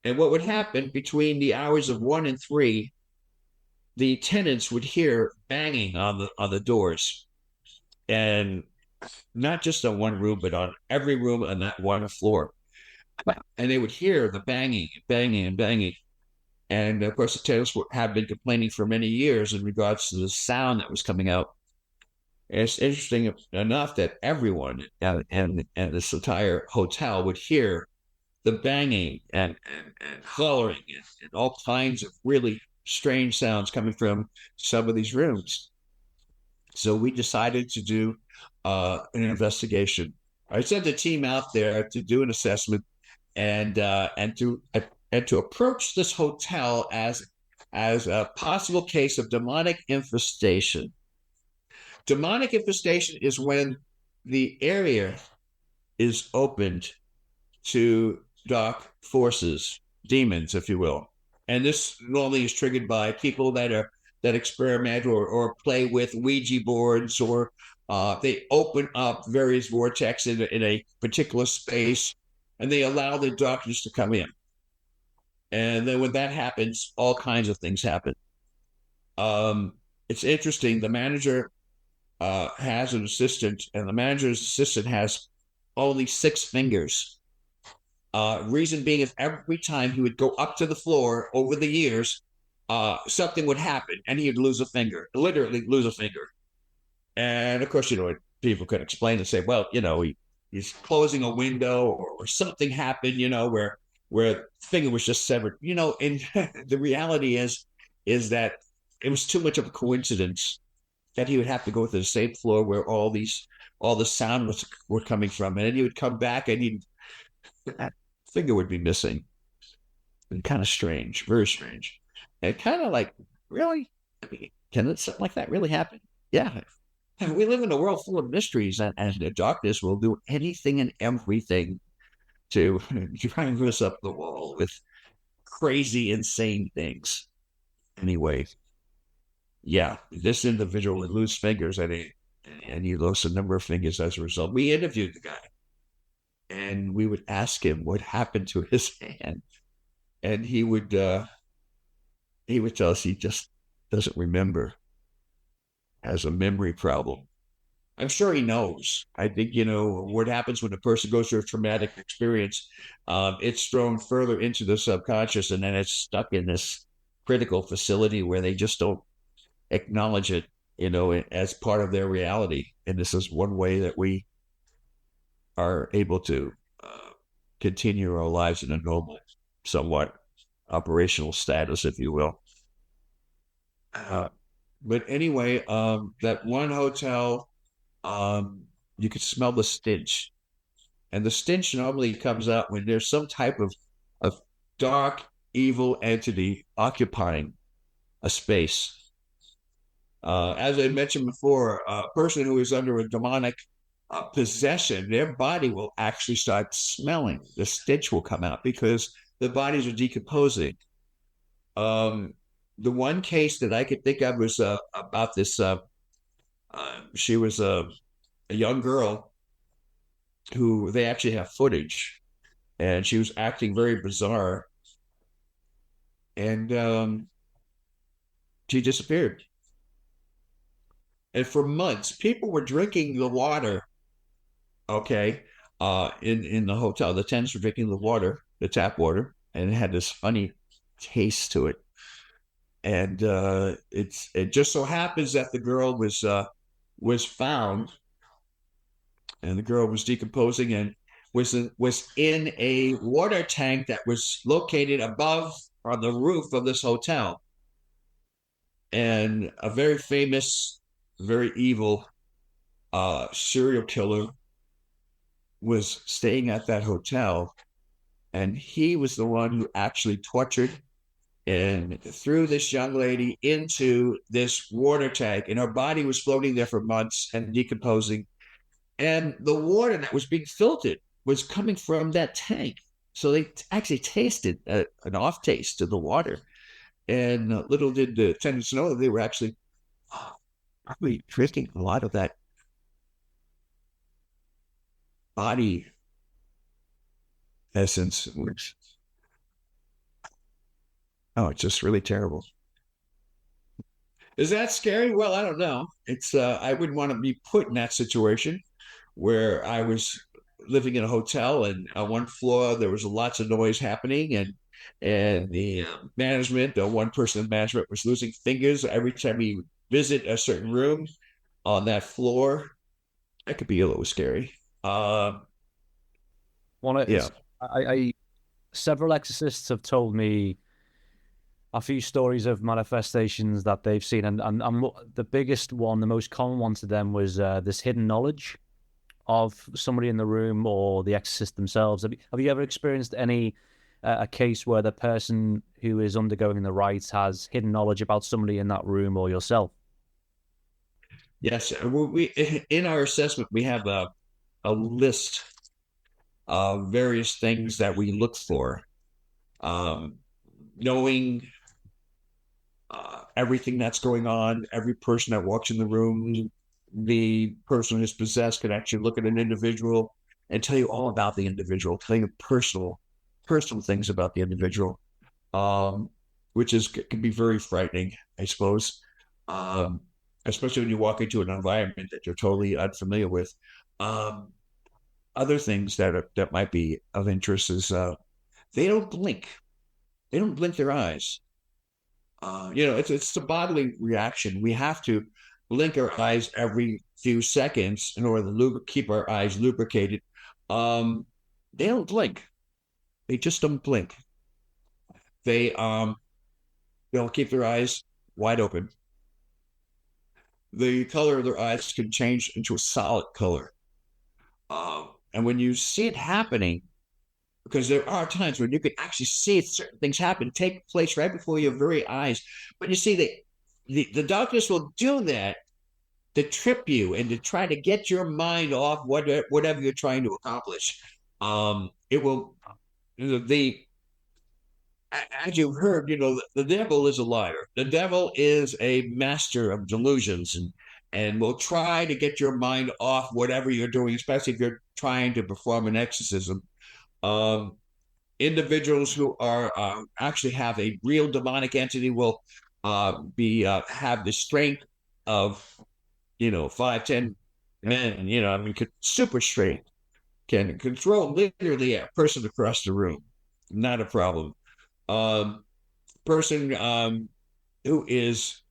And what would happen between the hours of 1 and 3, the tenants would hear banging on the doors, and not just on one room, but on every room on that one floor. And they would hear the banging, banging, and banging. And of course, the tenants have been complaining for many years in regards to the sound that was coming out. And it's interesting enough that everyone and this entire hotel would hear the banging and hollering and all kinds of really strange sounds coming from some of these rooms. So we decided to do an investigation. I sent a team out there to do an assessment and to approach this hotel as a possible case of demonic infestation. Demonic infestation is when the area is opened to dark forces, demons, if you will. And this normally is triggered by people that experiment or play with Ouija boards, or they open up various vortexes in a particular space, and they allow the darkness to come in. And then when that happens, all kinds of things happen. It's interesting. The manager has an assistant, and the manager's assistant has only 6 fingers. Reason being is every time he would go up to the floor over the years, something would happen and he'd lose a finger, literally lose a finger. And of course, people could explain and say, well, he's closing a window, or something happened, where the finger was just severed. And the reality is that it was too much of a coincidence that he would have to go to the same floor where all the sound were coming from, and then he would come back and that finger would be missing. And kind of strange, very strange, and kind of like, really, I mean, can something like that really happen? Yeah, we live in a world full of mysteries, and the darkness will do anything and everything to drive us up the wall with crazy, insane things. Anyway, yeah, this individual would lose fingers, and he lost a number of fingers as a result. We interviewed the guy, and we would ask him what happened to his hand, and he would tell us he just doesn't remember, has a memory problem. I'm sure he knows. I think, what happens when a person goes through a traumatic experience, it's thrown further into the subconscious, and then it's stuck in this critical facility where they just don't acknowledge it, as part of their reality. And this is one way that we are able to continue our lives in a normal, somewhat operational status, if you will. But anyway, that one hotel, you could smell the stench. And the stench normally comes out when there's some type of dark, evil entity occupying a space. As I mentioned before, a person who is under a demonic possession, their body will actually start smelling. The stench will come out because the bodies are decomposing. The one case that I could think of was about this. She was a young girl who they actually have footage, and she was acting very bizarre. And She disappeared. And for months, people were drinking the water, okay, in the hotel. The tenants were drinking the water, the tap water, and it had this funny taste to it. And it just so happens that the girl was found, and the girl was decomposing and was in a water tank that was located above on the roof of this hotel. And a very famous, very evil serial killer was staying at that hotel, and he was the one who actually tortured and threw this young lady into this water tank, and her body was floating there for months and decomposing. And the water that was being filtered was coming from that tank. So they actually tasted an off taste to the water. And little did the tenants know that they were actually probably drinking a lot of that body essence. Which, it's just really terrible. Is that scary? Well, I don't know. It's I wouldn't want to be put in that situation where I was living in a hotel, and on one floor there was lots of noise happening, and the management, the one person in management, was losing fingers every time he visit a certain room on that floor. That could be a little scary. I several exorcists have told me a few stories of manifestations that they've seen, and the biggest one, the most common one to them, was this hidden knowledge of somebody in the room or the exorcist themselves. Have you ever experienced a case where the person who is undergoing the rites has hidden knowledge about somebody in that room or yourself? Yes, we in our assessment we have a list of various things that we look for, knowing everything that's going on, every person that walks in the room. The person who's possessed can actually look at an individual and tell you all about the individual, tell you personal things about the individual, which can be very frightening, I suppose, especially when you walk into an environment that you're totally unfamiliar with. Other things that might be of interest is they don't blink. They don't blink their eyes. It's a bodily reaction. We have to blink our eyes every few seconds in order to keep our eyes lubricated. They don't blink. They just don't blink. They'll keep their eyes wide open. The color of their eyes can change into a solid color. And when you see it happening, because there are times when you can actually see certain things take place right before your very eyes, but you see the darkness will do that to trip you and to try to get your mind off whatever you're trying to accomplish. It will, as you've heard, the devil is a liar. The devil is a master of delusions, and will try to get your mind off whatever you're doing, especially if you're trying to perform an exorcism. Individuals who are actually have a real demonic entity will have the strength of 5-10 men, super strength, can control literally a person across the room. Not a problem. Person who is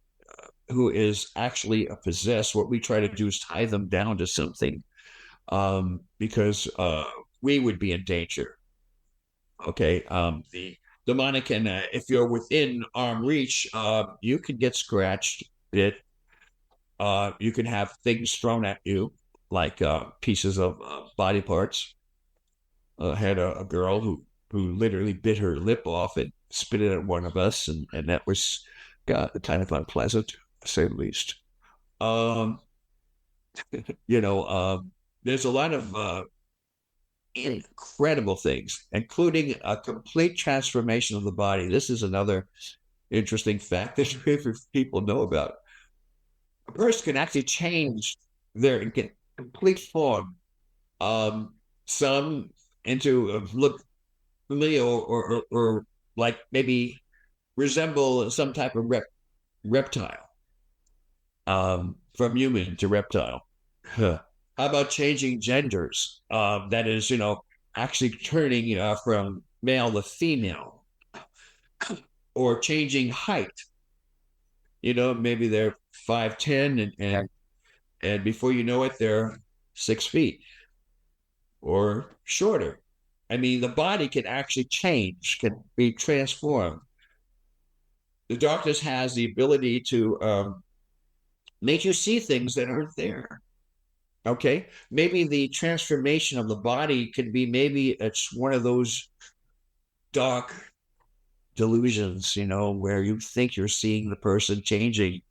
actually possessed, what we try to do is tie them down to something, because we would be in danger. Okay, the demonic can, if you're within arm reach, you can get scratched, bit. You can have things thrown at you, like pieces of body parts. Had a girl who literally bit her lip off and spit it at one of us, and that was kind of unpleasant, to say the least. There's a lot of incredible things, including a complete transformation of the body. This is another interesting fact that people know about. A person can actually change their complete form. Some into look familiar or like maybe resemble some type of reptile, from human to reptile. Huh. How about changing genders? That is, actually turning from male to female, or changing height. Maybe they're 5'10", and before you know it, they're 6 feet or shorter. I mean, the body can actually change, can be transformed. The darkness has the ability to make you see things that aren't there. Okay, maybe the transformation of the body can be, maybe it's one of those dark delusions, where you think you're seeing the person changing,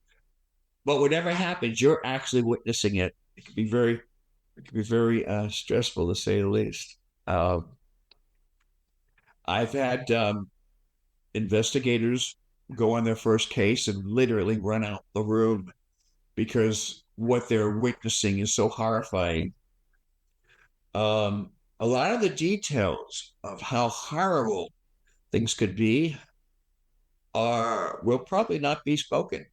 but whatever happens, you're actually witnessing it. It can be very stressful, to say the least. I've had investigators go on their first case and literally run out the room because what they're witnessing is so horrifying. A lot of the details of how horrible things could be will probably not be spoken.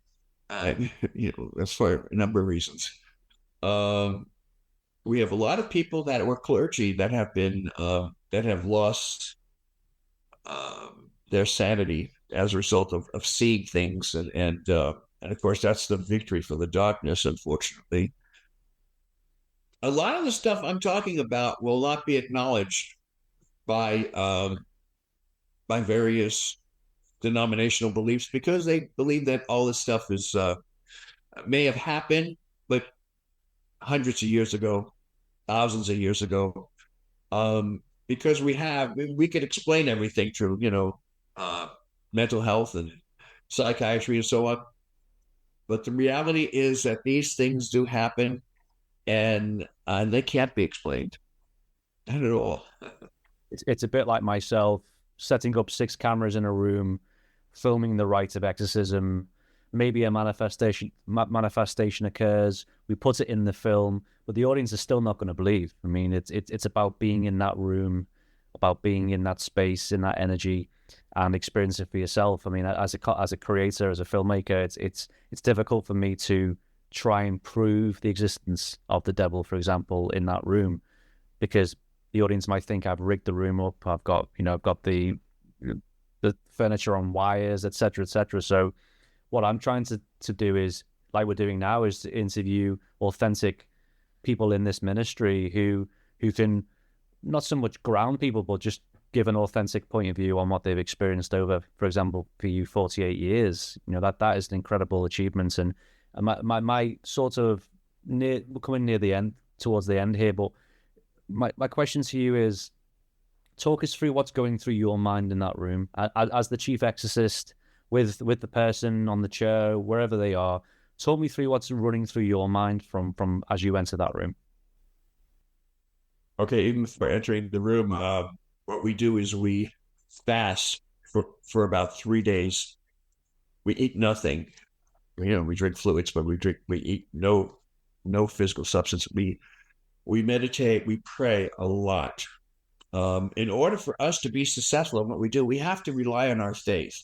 That's for a number of reasons. We have a lot of people that were clergy that have lost their sanity as a result of seeing things, and of course that's the victory for the darkness, unfortunately. A lot of the stuff I'm talking about will not be acknowledged by various denominational beliefs, because they believe that all this stuff is may have happened, but hundreds of years ago, thousands of years ago, because we could explain everything through mental health and psychiatry and so on. But the reality is that these things do happen, and they can't be explained. Not at all. It's a bit like myself setting up 6 cameras in a room, filming the rite of exorcism. Maybe a manifestation occurs. We put it in the film, but the audience is still not going to believe. I mean, it's about being in that room, about being in that space, in that energy, and experience it for yourself. I mean, as a creator, as a filmmaker, it's difficult for me to try and prove the existence of the devil, for example, in that room, because the audience might think I've rigged the room up. I've got the furniture on wires, etc., etc. So what I'm trying to do is, like we're doing now, is to interview authentic people in this ministry who can not so much ground people, but just give an authentic point of view on what they've experienced over, for example, for you, 48 years. That is an incredible achievement. And my sort of we're coming towards the end here, but my question to you is, talk us through what's going through your mind in that room as the chief exorcist, with the person on the chair, wherever they are. Talk me through what's running through your mind from as you enter that room. Okay, even before entering the room, what we do is we fast for about 3 days. We eat nothing. We drink fluids, but we eat no physical substance. We meditate, we pray a lot. In order for us to be successful in what we do, we have to rely on our faith.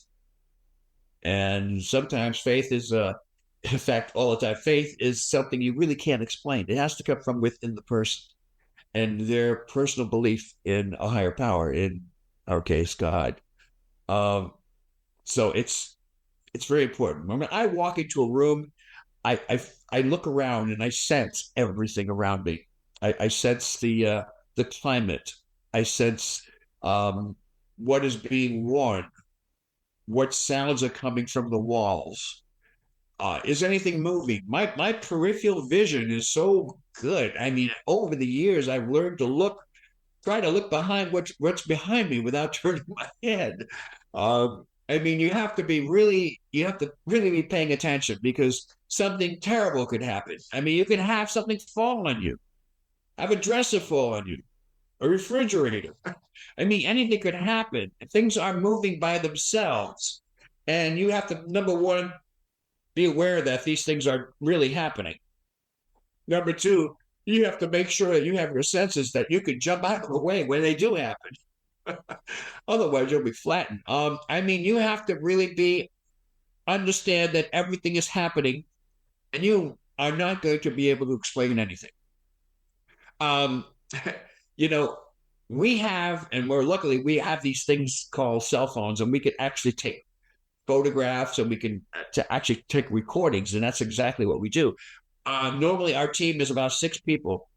And sometimes faith is, in fact, all the time, faith is something you really can't explain. It has to come from within the person and their personal belief in a higher power, in our case, God. So it's very important. When I walk into a room, I look around and I sense everything around me. I sense the climate. I sense what is being worn, what sounds are coming from the walls. Is anything moving? My peripheral vision is so good. I mean, over the years, I've learned to try to look behind what's behind me without turning my head. I mean, you have to really be paying attention, because something terrible could happen. I mean, you can have something fall on you, have a dresser fall on you, a refrigerator. I mean, anything could happen. Things are moving by themselves. And you have to, number one, be aware that these things are really happening. Number two, you have to make sure that you have your senses that you can jump out of the way when they do happen. Otherwise, you'll be flattened. I mean, you have to really be understand that everything is happening and you are not going to be able to explain anything. Um, you know, we have, and we're luckily, we have these things called cell phones, and we can actually take photographs and we can to actually take recordings, and that's exactly what we do. Normally, our team is about 6 people,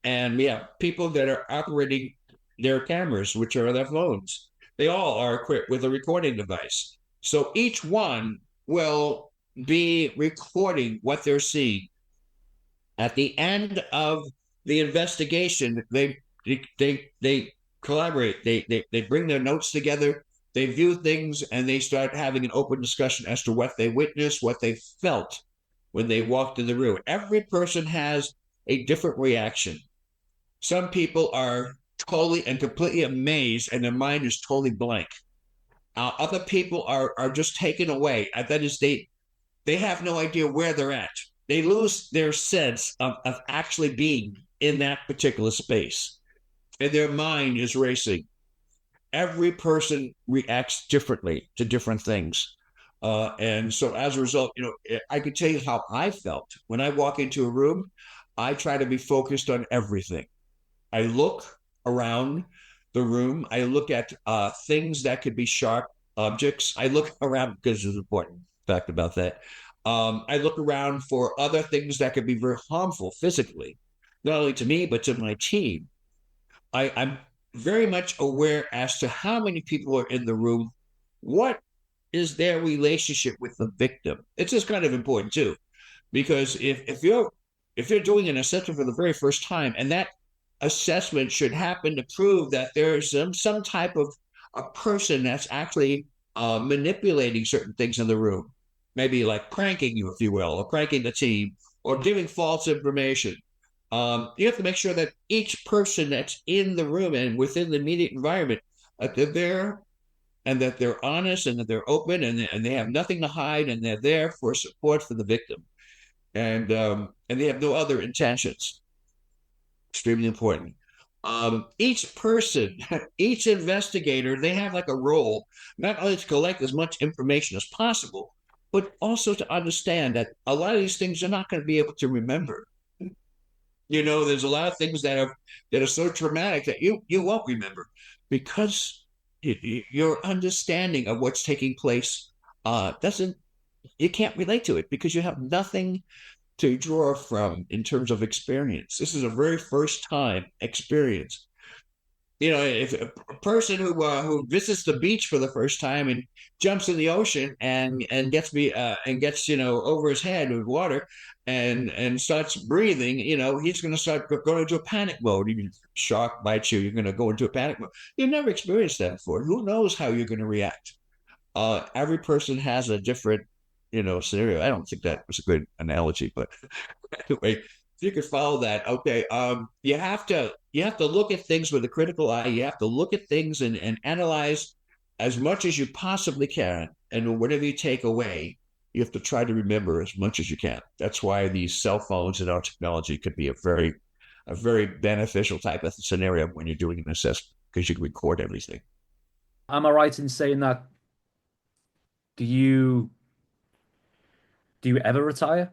and we have people that are operating their cameras, which are their phones. They all are equipped with a recording device. So each one will be recording what they're seeing. At the end of the investigation, they collaborate. They bring their notes together. They view things and they start having an open discussion as to what they witnessed, what they felt when they walked in the room. Every person has a different reaction. Some people are totally and completely amazed and their mind is totally blank. Other people are just taken away. That is, they have no idea where they're at. They lose their sense of actually being in that particular space. And their mind is racing. Every person reacts differently to different things. And so as a result, I could tell you how I felt. When I walk into a room, I try to be focused on everything. I look around the room. I look at things that could be sharp objects. I look around because there's an important fact about that. I look around for other things that could be very harmful physically, not only to me, but to my team. I'm very much aware as to how many people are in the room. What is their relationship with the victim? It's just kind of important too, because if you're doing an assessment for the very first time, and that assessment should happen to prove that there's some type of a person that's actually manipulating certain things in the room, maybe like pranking you, if you will, or pranking the team, or giving false information. You have to make sure that each person that's in the room and within the immediate environment, that they're there and that they're honest and that they're open and they have nothing to hide and they're there for support for the victim. And they have no other intentions. Extremely important. Each person, each investigator, they have like a role, not only to collect as much information as possible, but also to understand that a lot of these things you're not going to be able to remember. There's a lot of things that are so traumatic that you won't remember because your understanding of what's taking place you can't relate to it because you have nothing to draw from in terms of experience. This is a very first time experience. If a person who visits the beach for the first time and jumps in the ocean and gets over his head with water and starts breathing, he's going to start going into a panic mode. Even shark bites you, you're going to go into a panic mode. You've never experienced that before. Who knows how you're going to react? Every person has a different scenario. I don't think that was a good analogy, but anyway, if you could follow that, okay. You have to look at things with a critical eye. You have to look at things and analyze as much as you possibly can. And whatever you take away, you have to try to remember as much as you can. That's why these cell phones and our technology could be a very beneficial type of scenario when you're doing an assessment because you can record everything. Am I right in saying that? Do you ever retire,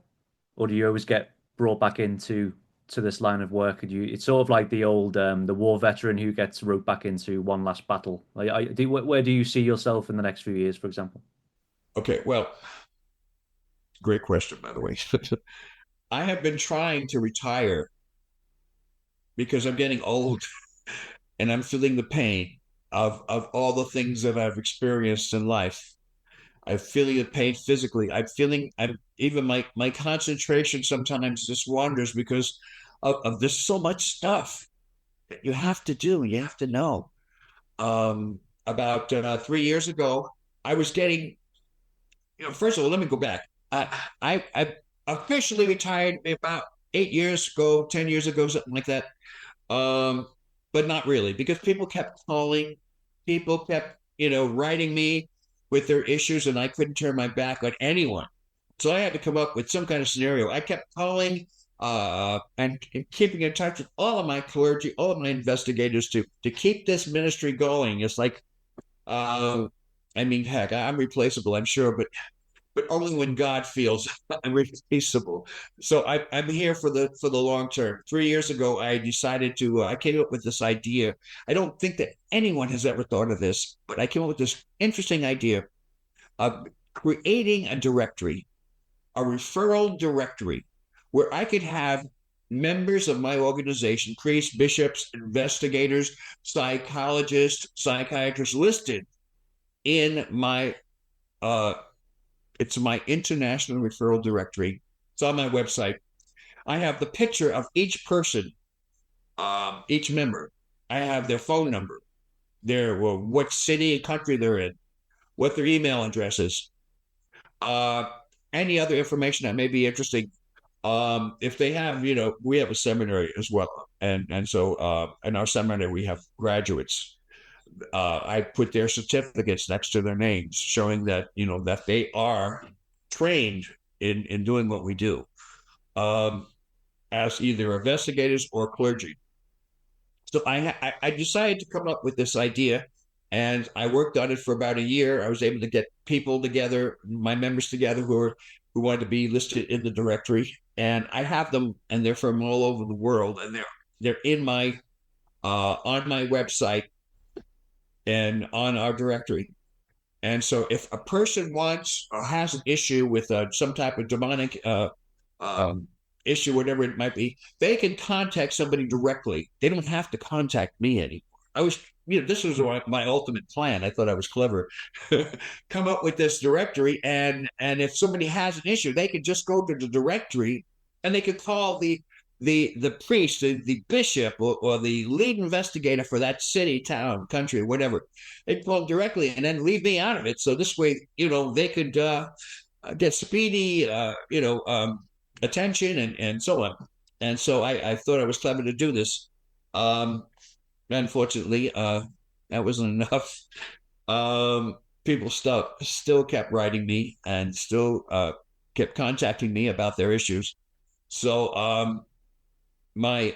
or do you always get brought back into this line of work? And it's sort of like the old the war veteran who gets roped back into one last battle. Where do you see yourself in the next few years, for example? Okay, well, great question, by the way. I have been trying to retire because I'm getting old and I'm feeling the pain of all the things that I've experienced in life. I'm feeling the pain physically. I'm even my concentration sometimes just wanders because of there's so much stuff that you have to do. You have to know. About 3 years ago, I was getting, first of all, let me go back. I officially retired about 8 years ago, 10 years ago, something like that. But not really, because people kept calling, people kept, writing me with their issues, and I couldn't turn my back on anyone. So I had to come up with some kind of scenario. I kept calling and keeping in touch with all of my clergy, all of my investigators to keep this ministry going. It's like, heck, I'm replaceable, I'm sure, but but only when God feels irreplaceable. So I'm here for the long term. 3 years ago, I decided to. I came up with this idea. I don't think that anyone has ever thought of this, but I came up with this interesting idea of creating a directory, a referral directory, where I could have members of my organization, priests, bishops, investigators, psychologists, psychiatrists listed in my it's my international referral directory. It's on my website. I have the picture of each person, each member. I have their phone number, what city and country they're in, what their email address is, any other information that may be interesting. If they have, we have a seminary as well, and so in our seminary we have graduates. I put their certificates next to their names, showing that that they are trained in doing what we do, as either investigators or clergy. So I decided to come up with this idea, and I worked on it for about a year. I was able to get people together, my members together, who wanted to be listed in the directory, and I have them, and they're from all over the world, and they're in my on my website and on our directory. And so if a person wants or has an issue with some type of demonic issue, whatever it might be, they can contact somebody directly. They don't have to contact me anymore. This was my ultimate plan. I thought I was clever. Come up with this directory, and if somebody has an issue, they could just go to the directory, and they could call the priest, the bishop, or the lead investigator for that city, town, country, whatever. They'd call directly and then leave me out of it. So this way, they could get speedy, attention and so on. And so I thought I was clever to do this. Unfortunately, that wasn't enough. People still kept writing me and still kept contacting me about their issues. So my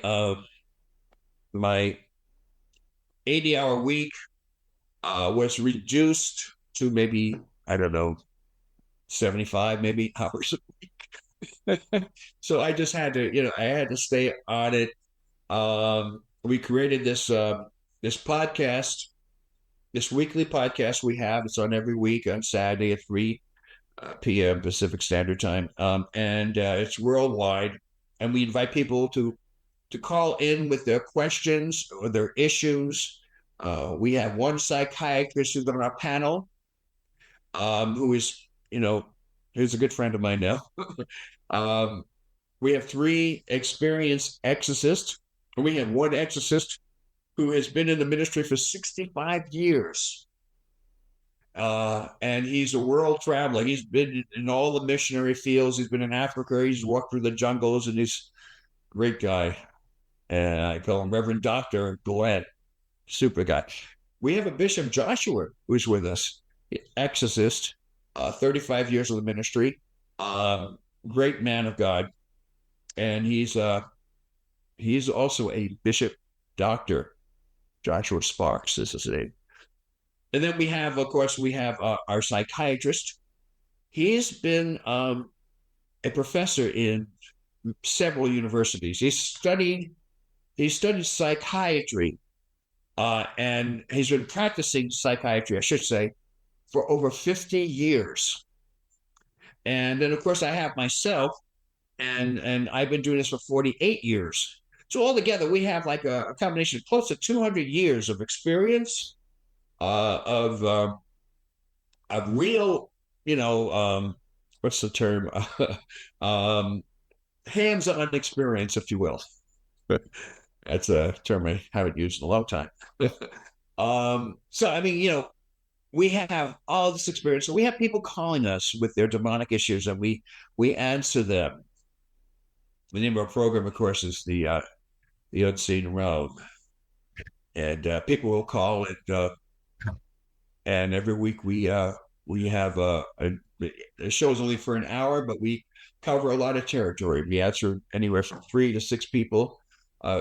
80-hour week was reduced to maybe, I don't know, 75 maybe hours a week. So I just had to, I had to stay on it. We created this podcast, this weekly podcast we have. It's on every week on Saturday at 3 p.m. Pacific Standard Time, and it's worldwide. And we invite people to call in with their questions or their issues. We have one psychiatrist who's on our panel, who is, who's a good friend of mine now. We have 3 experienced exorcists. We have one exorcist who has been in the ministry for 65 years. And he's a world traveler. He's been in all the missionary fields. He's been in Africa. He's walked through the jungles, and he's a great guy. And I call him Reverend Dr. Glenn. Super guy. We have a Bishop Joshua who's with us, exorcist, 35 years of the ministry, great man of God. And he's also a Bishop Dr. Joshua Sparks is his name. And then we have, of course, our psychiatrist. He's been a professor in several universities. He studied psychiatry, and he's been practicing psychiatry, I should say, for over 50 years. And then, of course, I have myself, and I've been doing this for 48 years. So altogether, we have like a combination of close to 200 years of experience, of real, what's the term? Hands-on experience, if you will. That's a term I haven't used in a long time. So, I mean, we have all this experience. So we have people calling us with their demonic issues, and we answer them. The name of our program, of course, is the Unseen Realm. And people will call it, and every week we have the show is only for an hour, but we cover a lot of territory. We answer anywhere from 3 to 6 people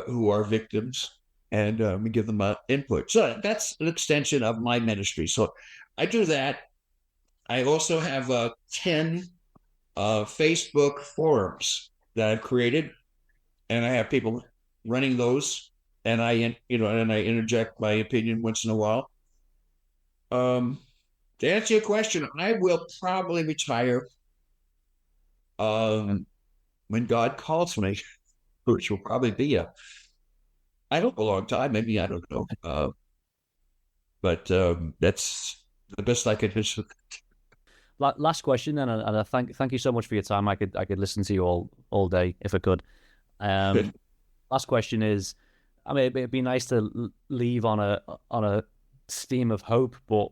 who are victims, and we give them input. So that's an extension of my ministry. So I do that, I also have 10 Facebook forums that I've created, and I have people running those, and I interject my opinion once in a while. To answer your question, I will probably retire when God calls me, which will probably be I hope a long time, maybe, I don't know. But that's the best I could do. Last question, and I thank you so much for your time. I could listen to you all day if I could. Last question is, I mean, it'd be nice to leave on a steam of hope, but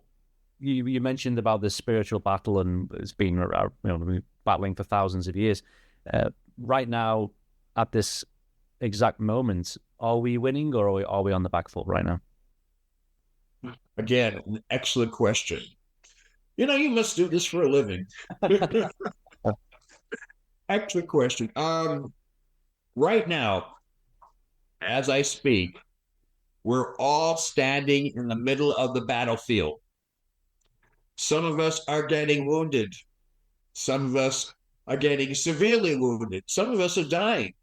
you mentioned about this spiritual battle, and it's been battling for thousands of years. Right now, at this exact moment, are we winning, or are we on the back foot right now? Again, an excellent question. You must do this for a living. Excellent question. Right now, as I speak, we're all standing in the middle of the battlefield. Some of us are getting wounded. Some of us are getting severely wounded. Some of us are dying.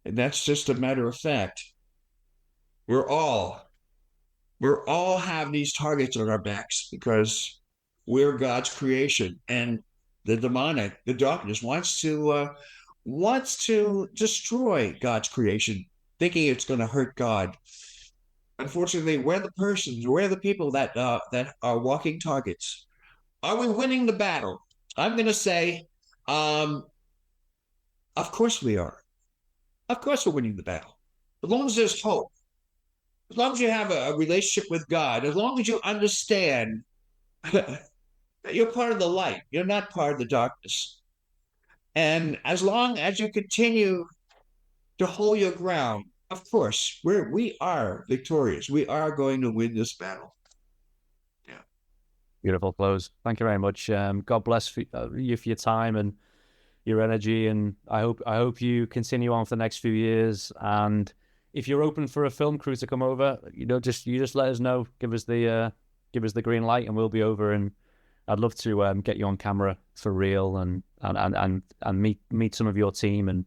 And that's just a matter of fact. We're all have these targets on our backs because we're God's creation, and the darkness wants to destroy God's creation, thinking it's going to hurt God. Unfortunately, we're the people that are walking targets. Are we winning the battle? I'm going to say, of course we are. Of course we're winning the battle. As long as there's hope, as long as you have a relationship with God, as long as you understand that you're part of the light, you're not part of the darkness. And as long as you continue to hold your ground, of course, we are victorious. We are going to win this battle. Yeah. Beautiful close. Thank you very much. God bless you for your time and your energy, and I hope you continue on for the next few years. And if you're open for a film crew to come over, just let us know. Give us the green light, and we'll be over. And I'd love to get you on camera for real, and meet some of your team, and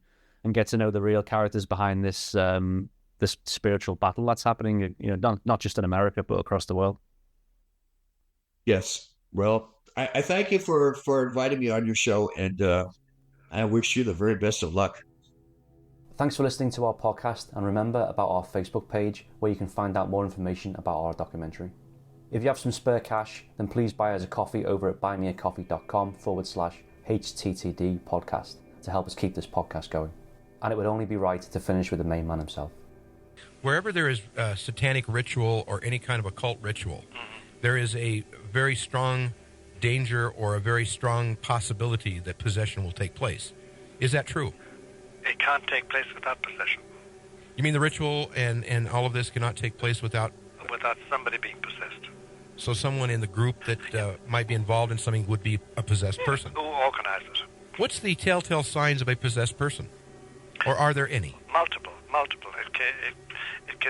get to know the real characters behind this this spiritual battle that's happening. Not just in America, but across the world. Yes. Well, I thank you for inviting me on your show, and I wish you the very best of luck. Thanks for listening to our podcast, and remember about our Facebook page where you can find out more information about our documentary. If you have some spare cash, then please buy us a coffee over at buymeacoffee.com/HTTD podcast to help us keep this podcast going. And it would only be right to finish with the main man himself. Wherever there is a satanic ritual or any kind of occult ritual, there is a very strong danger or a very strong possibility that possession will take place. Is that true? It can't take place without possession. You mean the ritual and all of this cannot take place without somebody being possessed? So someone in the group that might be involved in something would be a possessed person? Who organizes it? What's the telltale signs of a possessed person? Or are there any? Multiple. It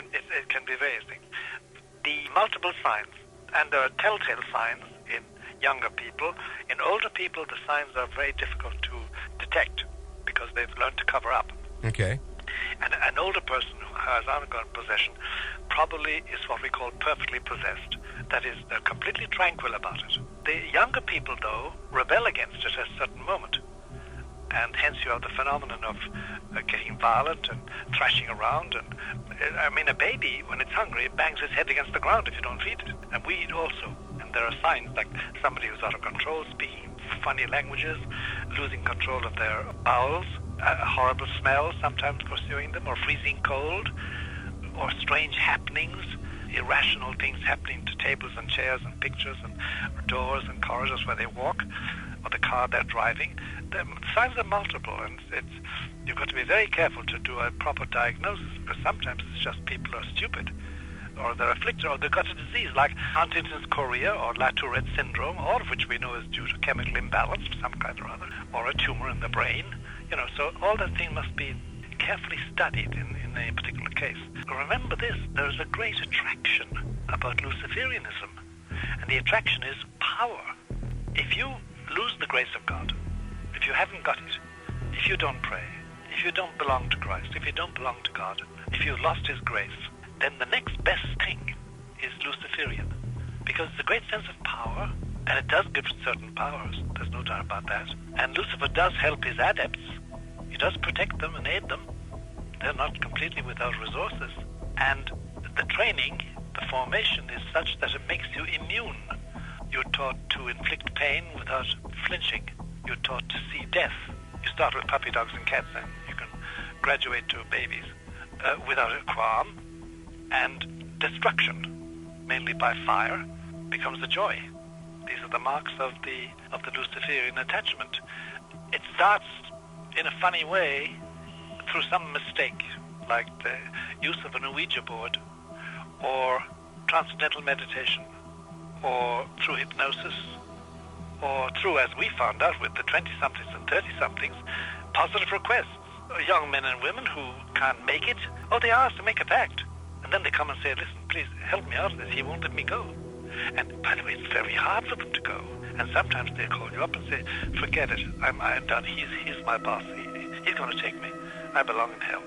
can be various things. The multiple signs, and there are telltale signs in younger people. In older people, the signs are very difficult to detect because they've learned to cover up. Okay. And an older person who has undergone possession probably is what we call perfectly possessed. That is, they're completely tranquil about it. The younger people, though, rebel against it at a certain moment. And hence you have the phenomenon of getting violent and thrashing around. And a baby, when it's hungry, it bangs its head against the ground if you don't feed it. And we eat also. And there are signs like somebody who's out of control, speaking funny languages, losing control of their bowels, a horrible smell sometimes pursuing them, or freezing cold, or strange happenings, irrational things happening to tables and chairs and pictures and doors and corridors where they walk, or the car they're driving. The signs are multiple, and you've got to be very careful to do a proper diagnosis, because sometimes it's just people are stupid, or they're afflicted, or they've got a disease like Huntington's chorea or Latourette syndrome, all of which we know is due to chemical imbalance of some kind or other, or a tumor in the brain. So all that thing must be carefully studied in a particular case. Remember this, there is a great attraction about Luciferianism, and the attraction is power. if you lose the grace of God, if you haven't got it, if you don't pray, if you don't belong to Christ, if you don't belong to God, if you've lost his grace, then the next best thing is Luciferian. Because it's a great sense of power, and it does give certain powers. There's no doubt about that. And Lucifer does help his adepts. He does protect them and aid them. They're not completely without resources. And the training, the formation is such that it makes you immune. You're taught to inflict pain without flinching. You're taught to see death. You start with puppy dogs and cats, and you can graduate to babies without a qualm. And destruction, mainly by fire, becomes a joy. These are the marks of the Luciferian attachment. It starts in a funny way through some mistake, like the use of an Ouija board, or transcendental meditation, or through hypnosis, or through, as we found out with the 20-somethings and 30-somethings, positive requests. Young men and women who can't make it, they ask to make a pact. And then they come and say, listen, please help me out of this. He won't let me go. And by the way, it's very hard for them to go. And sometimes they call you up and say, forget it. I'm done. He's my boss. He's going to take me. I belong in hell.